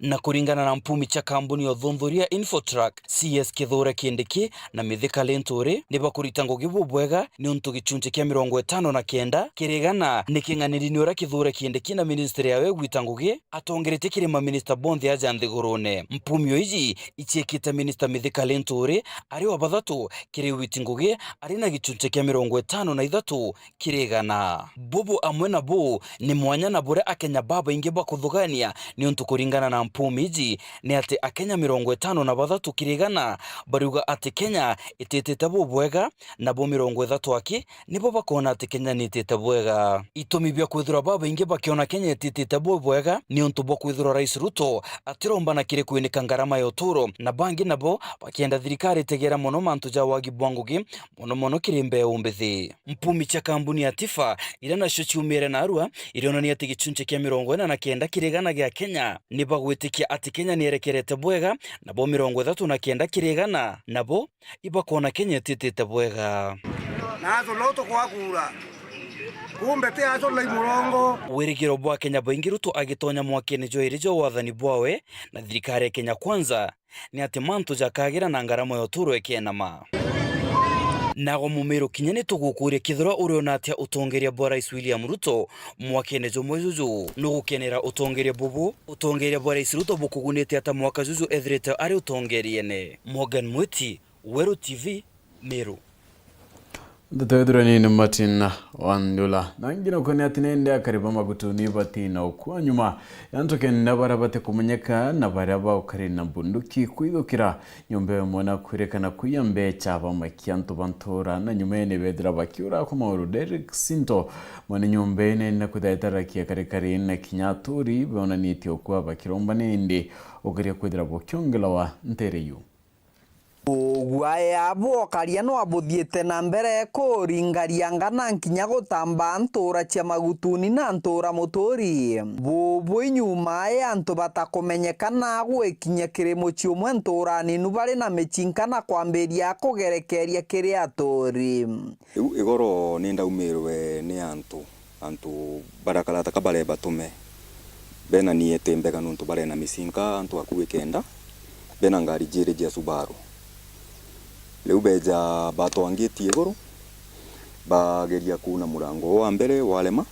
Na kuringana na mpumi cha kambuni ya thundhuria Infotrack CS Kithure Kindiki na Mithika Lentore ni bakuritango gibubwega ni untu gichunje kia 59 kirigana ni kinganiri ni ora Kithure Kindiki na ministry yawe gwitangugi atongerete kirima minister bondi ya nthigurune mpumi oiji ichiekita minister Mithika Lentore ari wa bathatu kiri witingugi ari na gichunje kia 53 kirigana bubu amwe na bu ni mwanya na bure akenya baba inge bakuthugania ni untu kuringana na mpumiji ni ati akenya 53 kirigana bariuga ati Kenya ititete bubwega na bo 30 aki nibo bakona ati Kenya nitete bwega itumi bya kwithura baba inge bakiona Kenya ititete bubwega ni untu bo kwithura Rais Ruto atiromba na kire kuinika ngarama ya uturo na bangi nabo bakienda thirikari tegera muno mantu ja wagi bwangugi muno kirimbe umbithi mpumi cha kambuni ya Tifa ira na shochumire na arua irionania ati gichunche kia 49 kirigana gya Kenya ni bagwitikia ati Kenya nierekerete bwega nabo 39 kirigana nabo ibakona Kenya titete bwega nazo loto kwa kula kumbe te azo lai murongo wirigiro bwa Kenya boingi Ruto agitonya mwakene joirijo wathani bwawe na thirikari ya Kenya Kwanza ni ati mantu jakagira na ngaramo ya uturo ekenama nago mumero kinyane tugukuria kithura uriona atia utongeria bwa Rais William Ruto mwakene jo mwejuju no gukenera utongeria bubu utongeria bwa Rais Ruto bukugunete ata mwaka juju ethrete ari utongeriene Morgan Mwiti Weru TV Meru Ndetedroni ni Martin Wandula nangina kone atinende akariba magutuni batina okwa nyuma yantoke nabarabate kumenyeka nabaraba ukari na bunduki kwidukira nyombe mona kurekana kuyambe chaba makianto bantora na nyumene bedra bakiura kuma Derek Sinto mwana nyombe ne nakudaitara kia karekari na kinyaturi bona nitio kwa bakiromba nende ogeria kwidra bokyongela wa ntereyu Gwae abo karia no abuthiete na mbere kuringaria ngana nkinya gutamba ntura cia magutuni na ntura mutori bubu inyuma ya antu batakumenyekana gwikinya kiri muci umwe ntura ninu bari na michinka na kwambiria kugerekeria kiri atori igoro ni ndaumirwe ni antu barakalata kabale batume bena niete mbega nuntu bare na misinka antu akuwekenda bena ngari jere jia Subaru leu beja batwangitie iguru bageria kuna murango wa mbere walema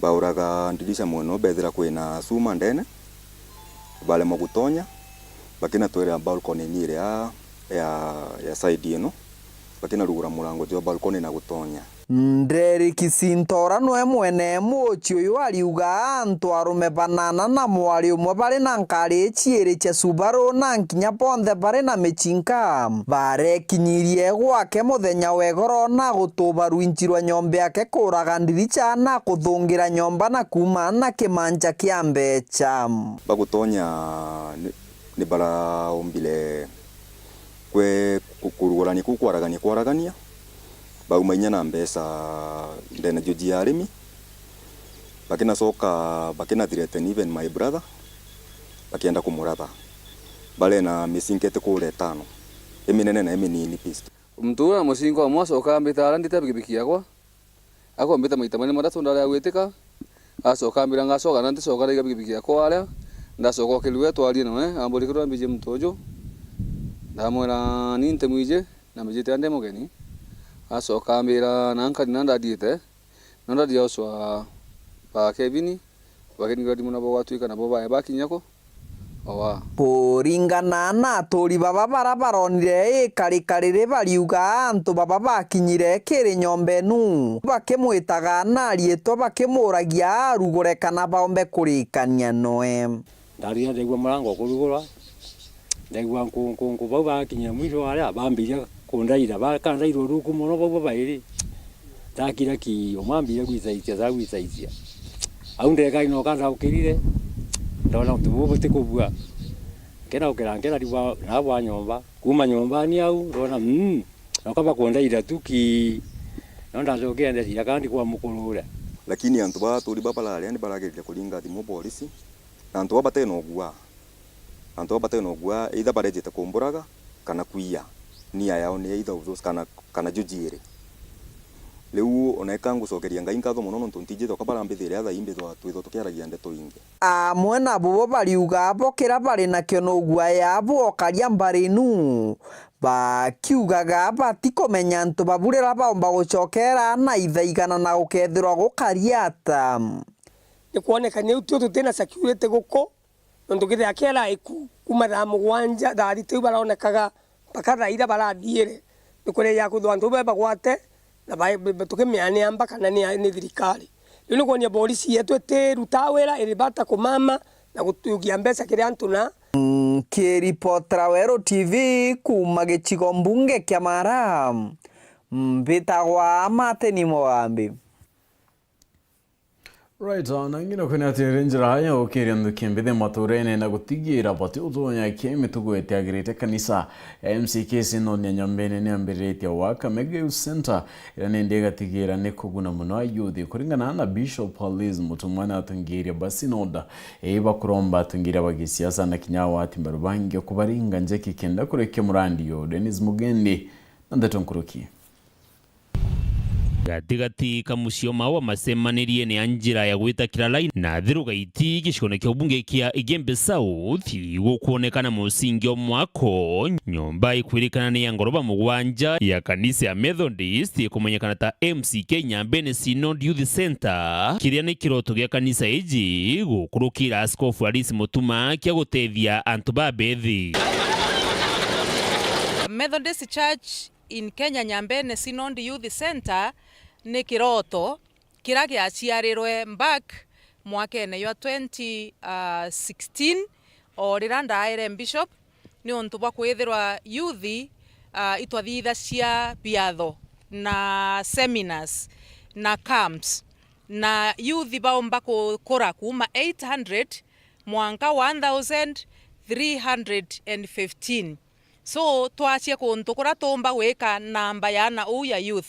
bauraga ndirisha muno bethira kwina suma ndene balema gutonya bakina twera balcony nire ya side ino bakina rugura murango jo balcony na gutonya Nderi Kisintora noe mwene muci uyu ariuga antu arume banana na mwari umwe bari na nkari chiere cha Subaru na nkinya ponthe bari na michinka barekinyirie gwake muthenya wegoro na gutubaru inchirwa nyombe yake kuraga ndiricha na kuthungira nyomba na kuma na kimanja kia mbecha bagutonya ni bara umbile kwe kukurugurani kwaragania baumanya na mbesa ndena joji arimi bakina soka bakina threaten even my brother bakienda kumuratha bale na misinkete kule 5 eminene na eminini piste mtura musingo wa mwaso kambita arandita bigibiki yakwa akombita maita mane matatu ndala ya gwitika asoka mbira ngasoka nanti soka riga bigibiki yakwa aria ndasoka kilwe twali no ambulikirwa mbije mtojo ndamwera ninte mwije na mjete ande mogeni Acoka ambira nankani nandadiete nandadia oswa ba Kevin bakenigadi muna bwatwika nabo bae bakinyako owa kũringana na atũri baba bara baronire ĩkarĩkarĩrĩ bariuga antũ baba bakinyire kĩrĩ nyomba ĩnu bakĩmwĩtaga na rĩĩtwa bakĩmũragia arugũre kana baombe kũrĩkania noe ndaria ndaigua mũrango kũrugũra ndaigua nkũnkũ bau bakinyia mwisho harĩa bambĩria kũndaira bakandairwo rungu mũno bau babaĩrĩ ndakira kiyo mambire gwicaicia au ndekai no kandaũkĩrire ndona ũndũ gũtikũbua kena ũkĩrangĩra riba nabwa nyomba kuma nyomba ni au ndona nakaba kũndaira tuki no ndacokea ndecira kandi kwa mũkũrũra lakini antu batũri babalale ni barageria kũringa thimo polisi na antu bateno gua either barejete kũmbũraga kana kuiya nia yao ni either of those kana jujire leu oneka ngucokeria ngai ngatho muno nontu ntijithwa kabarambithire atha imbithwa twitho tukiaragia ndeto ingi amwe nabo bariuga bokĩra barĩ nakĩo nogua yabo okaria mbarĩnu bakiugaga batikũmenya ntũ baburĩra baomba gũcokera na ithaigana na gũkethĩrwa gũkaria ata nĩ kuonekania ũtio tũtĩna security gũkũ nontu gĩthĩa kĩera iku kuma thaa mũgwanja thaa thita baronekaga mpaka thaa ira barathiĩre nĩ kũrĩa kũthwa antũ bagwate na tukĩmĩania mpaka na nĩ thirikari rĩu nĩ kuonia polisi yetu ĩtĩruta wĩra ĩrĩbata kũmama na gũtugia mbeca kĩrĩa antũ na kĩripotera Weru TV kuma gĩcigo mbunge kĩa Mara mbĩtagwa Mateni Mwambi. Right on, ngino kuna tirenjera haya okeri andu kembede maturene na gutigira bati utonya kemitugo etiagirite kanisa MCK sino nyambene ne ambirete waka Mega Center ene ndega tigira ne kuguna muno ayuthi kuringana na Bishop Police mutumwana atungira basinoda eba kuromba atungira bagisiasa na kinyawa atimbaru bange kubaringa njeki kenda kureke murandi yo Dennis Mugendi na Nteto nkuruki gatigati kamucio mawa masemanirie ni anjira ya gwita kiralai na thiruga iti gicikono kya ubunge kia Igembe South gukuonekana musingi omwako nyomba ikwirikana ni ngoroba mugwanja ya kanisa ya Methodist kumenyekana ta MCK Nyambene Synod Youth Center kiria ni kiroto gya kanisa iji gukurukira askofu Alice Mutuma kya gutethia antu babethi Methodist Church in Kenya Nyambene Synod Youth Center ni kiroto kira giaciarirwe back mwakene ya 2016 o riranda aire bishop ni untu bwa kwithirwa youth itwathitha cia biatho na seminars na camps na youth baomba kura kuma 800 mwanka 1315 so twachia kuntu kura tomba weka namba yana uya youth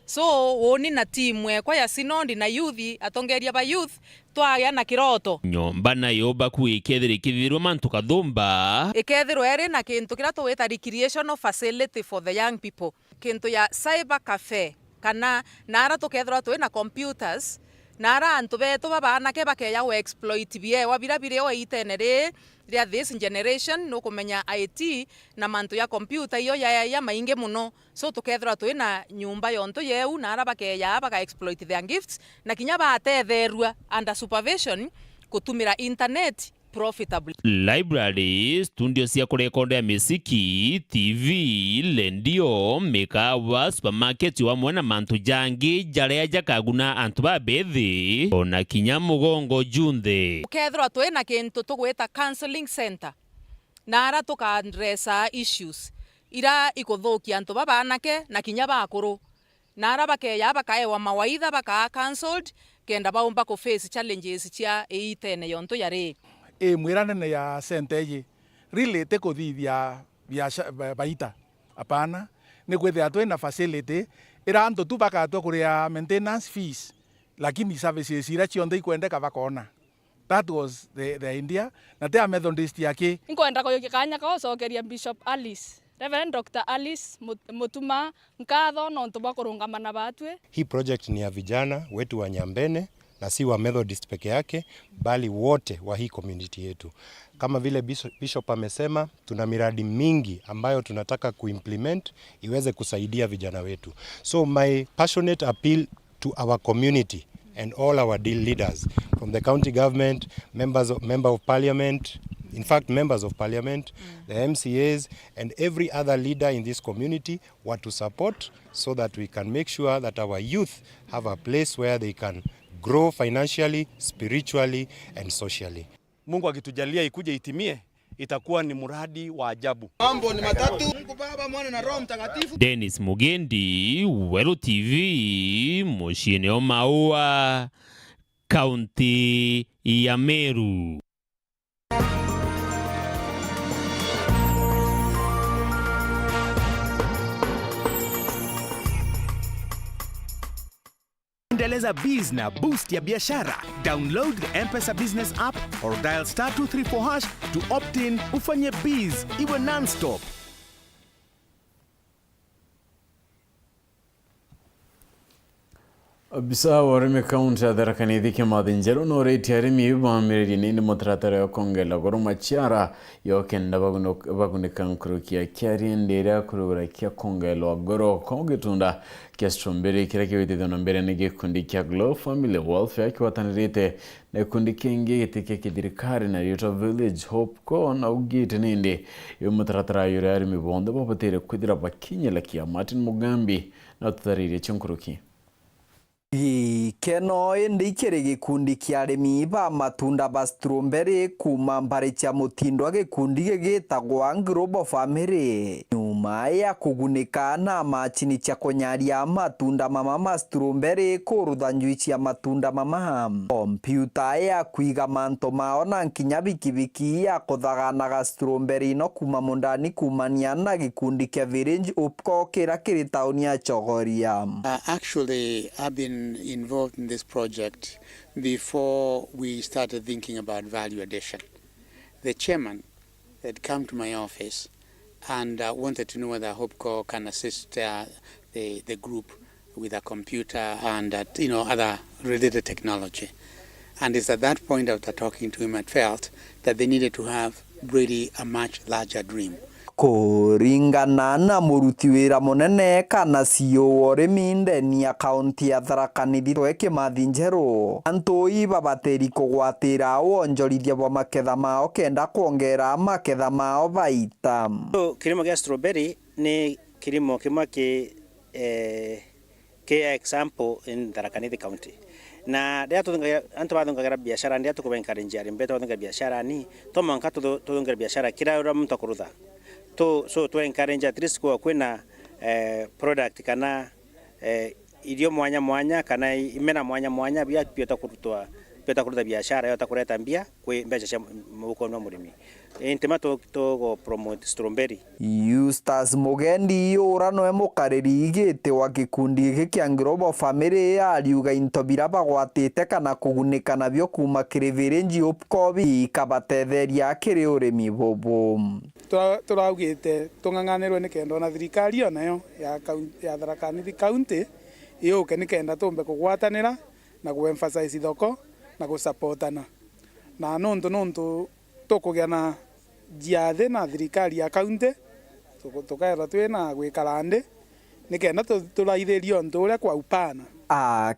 so woni na timu ekwa ya Synod na youth atongeria ba youth twagya na kiroto nyomba nayo bakwikethirikithirwe mantu kathumba ikethirwe eri na kintu kira tuwita recreational facility for the young people kintu ya cyber cafe kana nara tukethirwa twina computers nara antu betu babanake bakeya we exploit bie wabirabire o itenere ria this generation no kumenya IT na mantu ya computer iyo ya mainge muno so tukethira twina nyumba yonto yeu nara bakeya baka exploit their gifts na kinya batetherua under supervision kutumira internet profitably. Library, studio cia kurekonda misiki, TV, lendio, mikawa, supermarket wa mwana mantu jangi, jarea jakaguna antu babethi, ona kinya mugongo junthe. Ukethirwa twina kintu tugwita counseling center. Nara tukandresa issues. Ira ikuthukia antu babanake na kinya bakuru. Nara bakeya bakaewa mawaidha baka cancelled kenda baumba ku face challenges cia itene yonto yare. Mwiranene ya senteji really teko thithia baita apana ni kwethia twina facility ira antu tu bakatwa kuria maintenance fees lakini services ira cionthe ikwendeka bakona. That was the idea na te Methodist yake inkwenda kuyukikanya ka ucokeria Bishop Alice Reverend Dr. Alice Mutuma nkatho no ntu bakurungamana batwe. Hii project ni ya vijana wetu wa Nyambene na si wa Methodist peke yake, bali wote wa hii community yetu. Kama vile Bishop amesema, tuna miradi mingi ambayo tunataka kuimplement iweze kusaidia vijana wetu. So my passionate appeal to our community and all our deal leaders from the county government, members of parliament, in fact members of parliament, the MCAs and every other leader in this community want to support so that we can make sure that our youth have a place where they can grow financially, spiritually and socially. Mungu akitujalia ikuje itimie, itakuwa ni muradi wa ajabu. Mambo ni matatu, Mungu Baba, Mwana na Roho Mtakatifu. Dennis Mugendi, Weru TV, Moshine Omaua, County ya Meru. Endeleza biz na boost ya biashara. Download the M-Pesa Business app or dial *234# to opt in ufanye biz iwe non-stop. Bisa warime kaunti ya Thaa kanithike mathinjero no reti arimi bamiriri nini mutaratara yo kongela goro machiara yo kenda bagunika nkurukia kiari ndera kurura kia kongelo goro kongitunda kia strawberry kira kiwitithano mbere ni gikundi kia Glow Family Welfare kiwatanirite na kundi kingi gitike kidirikari na Yuto Village Hope ko na ugite nindi yo mutaratara yure arimi bonde babatere kwidira bakinyela kia Martin Mugambi na tutarire chunkuruki. Keno ende ikere gikundi kia arimi ba matunda ba strawberry kuma mbare cha mutindo gikundi gitagwa Global Family nyuma ya kugunika na machini cha konyaria matunda mama strawberry kurutha njuici ya matunda mama kompyuta ya kuiga manto mao na nkinya bikibiki ya kuthaganaga strawberry no kuma mundani kumania na gikundi kia Village Upko kira kiri tauni ya Chogoria. Actually, I've been involved in this project before we started thinking about value addition. The chairman had come to my office and wanted to know whether HopeCo can assist the group with a computer and other related technology. And it's at that point after talking to him I felt that they needed to have really a much larger dream. Kuringana na muruti wira munene kana CEO worimi ndeni ya kaunti ya Thaa Nithi tweke mathinjero antoi babateri kugwatira wonjorithia bwa maketha mao kenda kuongera maketha mao baita. Kilimo kia strawberry ni kilimo kimwe ke example in Thaa Nithi county na ndia tuthunga antu bathungagira biashara ndia tukubenka njari mbeto bathunga biashara ni tomanka tuthungira biashara kira ura mtu kurutha so to encourage at least kwa kwena product kana idio mwanya kana imena mwanya bia pia kurutha biashara yota kureta mbia kwe mbeca cia muko no murimi intema to go promote strawberry. Eustace Mugendi ora no emukariri igite wa gikundi giki kia Global Family ariuga intobira bagwatite kana kugunika nabyo kuma kiri Village Upko ikabatetheria kiri urimi bobo. Turaugite tung'ang'anirwe ni kenda na thirikari onayo ya Thaa Nithi county yuke ni kenda tumbe kugwatanira na ku-emphasize thoko na gusupportana na nontu tukugia na jiathe na thirikari ya county tukaera twina gwikarande ni kenda turaithirio ntu uria kwa upana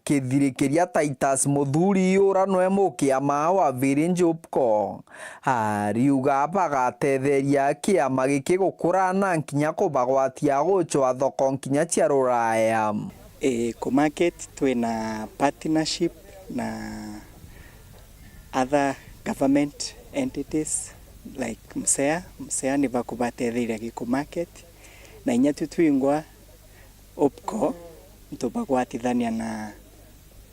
kithirikiria Titus Muthuri ura no emukiama wa Village Upko ariuga bagatetheria kiama giki gukura na nkinya kubagwatia guchwa thoko nkinya cia ruraya. Ku market twina partnership na other government entities like MSEA ni bakubatetheria giku market na inya twingwa Upko ntubagwatithania na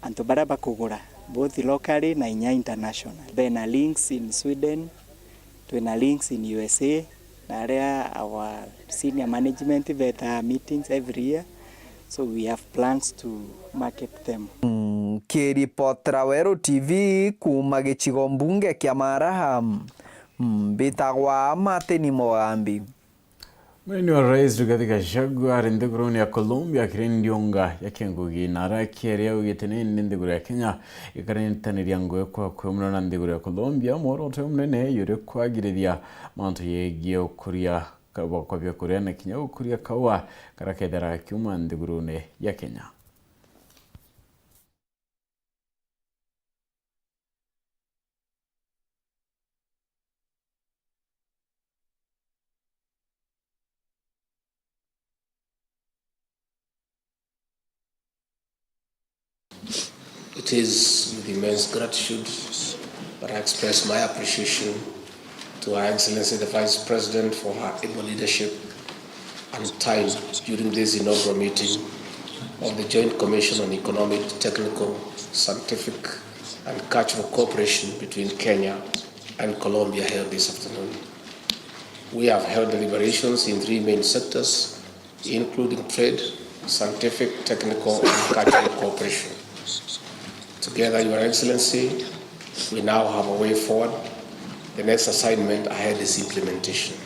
antu bara bakugura both locally na inya international. Bena links in Sweden, twina links in USA na area our senior management beta meetings every year, so we have plans to market them. Kiripotera Weru TV kuma gicigo mbunge kia Maraham bitagwa Martin Mugambi. Mwini wa rais Rigathi Gachagua ari nthiguruni ya Colombia kiri ndionga ya kengugi na arakiaria ugitene nthiguru ya Kenya ikaranitaniria ngwe kwa kwimura na nthiguru ya Colombia mworoto munene yuri kwagirithia mantu yegie ukuria kwa byakuria na kinya ukuria kawa karakethera kiuma nthiguruni ya Kenya. It is with immense gratitude that I express my appreciation to Her Excellency the Vice President for her able leadership and time during this inaugural meeting of the Joint Commission on Economic, Technical, Scientific and Cultural Cooperation between Kenya and Colombia held this afternoon. We have held deliberations in three main sectors, including trade, scientific, technical and cultural cooperation. Together, Your Excellency, we now have a way forward. The next assignment ahead is implementation.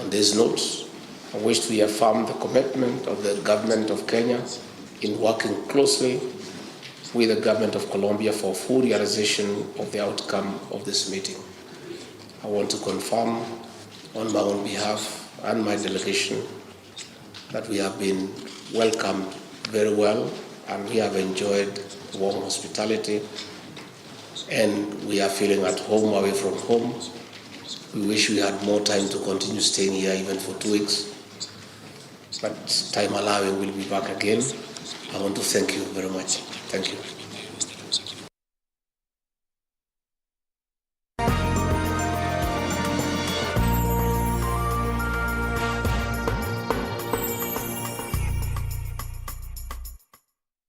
On these notes, I wish to reaffirm the commitment of the government of Kenya in working closely with the government of Colombia for full realization of the outcome of this meeting. I want to confirm on my own behalf and my delegation that we have been welcomed very well and we have enjoyed warm hospitality and we are feeling at home away from home. We wish we had more time to continue staying here even for 2 weeks, but time allowing we'll be back again. I want to thank you very much. Thank you.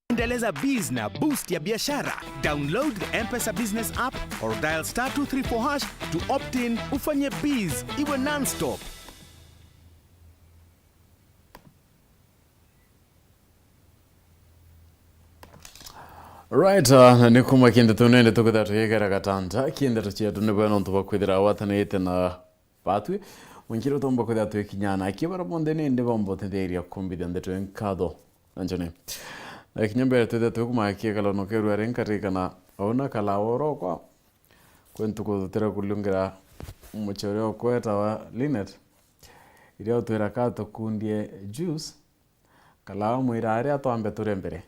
Endeleza biz na boost ya biashara. Download the M-Pesa Business app or dial *234# to opt in ufanye biz iwe non-stop. Right, ni kuma kinde tunende tukutatu yegera gatanta kinde tuchia tunebwa nonto bakwithira watanete na patwi munkiro tomba kuthatu ikinyana akibara bonde nende bombo tenderia kumbida ndeto enkado anjone kinyambere tuthatu kuma akikala no keru arenkarika na ona kala orokwa kwentu kuthira kulungira muchore okweta wa Linet irio twira kato kundie juice kala mwirare atwambe turembere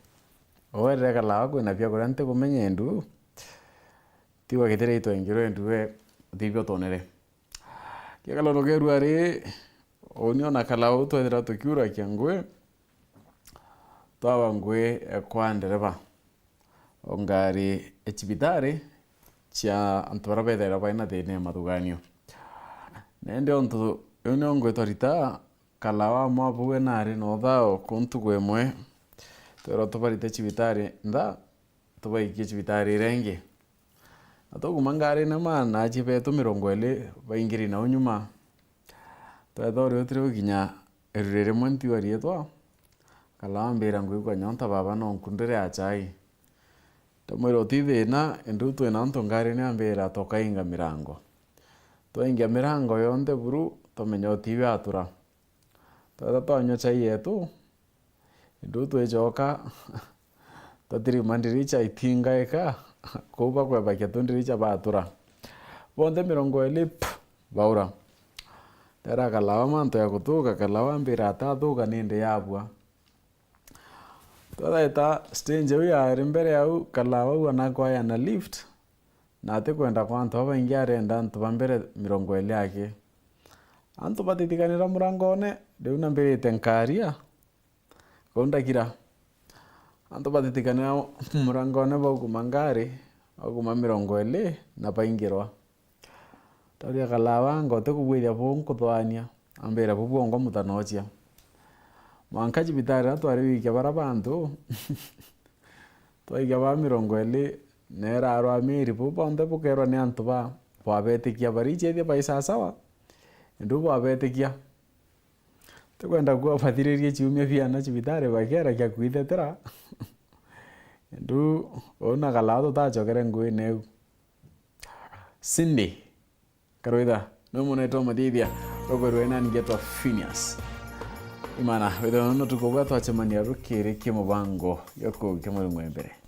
oere kala kwina pia kurante kumenye ndu tiwa githire ito engiro nduwe thibyo tonere kigalo rogeru ari oniona kala utwethira tukiura kiangwe twawa ngwe kwa ndereba ongari echibitare cha antwara bethera baina thine mathuganio nende ontu ono ngwe twarita kala wa mwabuwe nari no thao kuntu gwemwe tero tubarite chibitari nda tubaikie chibitari renge atogu mangari na mana chibetu 20 baingiri na unyuma twethore utire ginya erere monti warietwa kala mbira ngui kwa nyonta baba no nkundire achai tomero tithina endu twena ntongari ni ambira tokainga mirango twainga mirango yonde buru tomenyo tiwe atura twatanya chai yetu ndu twejoka tatiri mandiricha itinga eka kuba kwa bakia tundiricha batura bonde 20 baura tera kalawa manto ya kutuka kalawa mbira tathuka ninde yabwa twaita stage ya rimbere au kalawa wana kwa ya na lift na ate kwenda kwa antu baingia renda antu bambere 20 yake antu batitikanira murangone deuna mbere tenkaria konda kira anto batitikanira murangone bagumangari baguma 20 na baingirwa taria kalawa ngote kubwithia bonko thwania ambera bubongo mutanochia mankaji bitara twari wiki bara bantu twaige ba 20 nera arwa miri bubonde bukerwa ni antu ba babetikia bariche thia baisa sawa ndu babetikia tukwenda kuwa fathiririe chiumia viana chibitare bakera kya kwithetera ndu ona galado tachokere ngui neu Cindy karoida no moneto madithia Roberto ena ngetwa PHINEAS. Imana, wedano tukobwa twachemania rukiri kimubango yoko kemuri mwembere.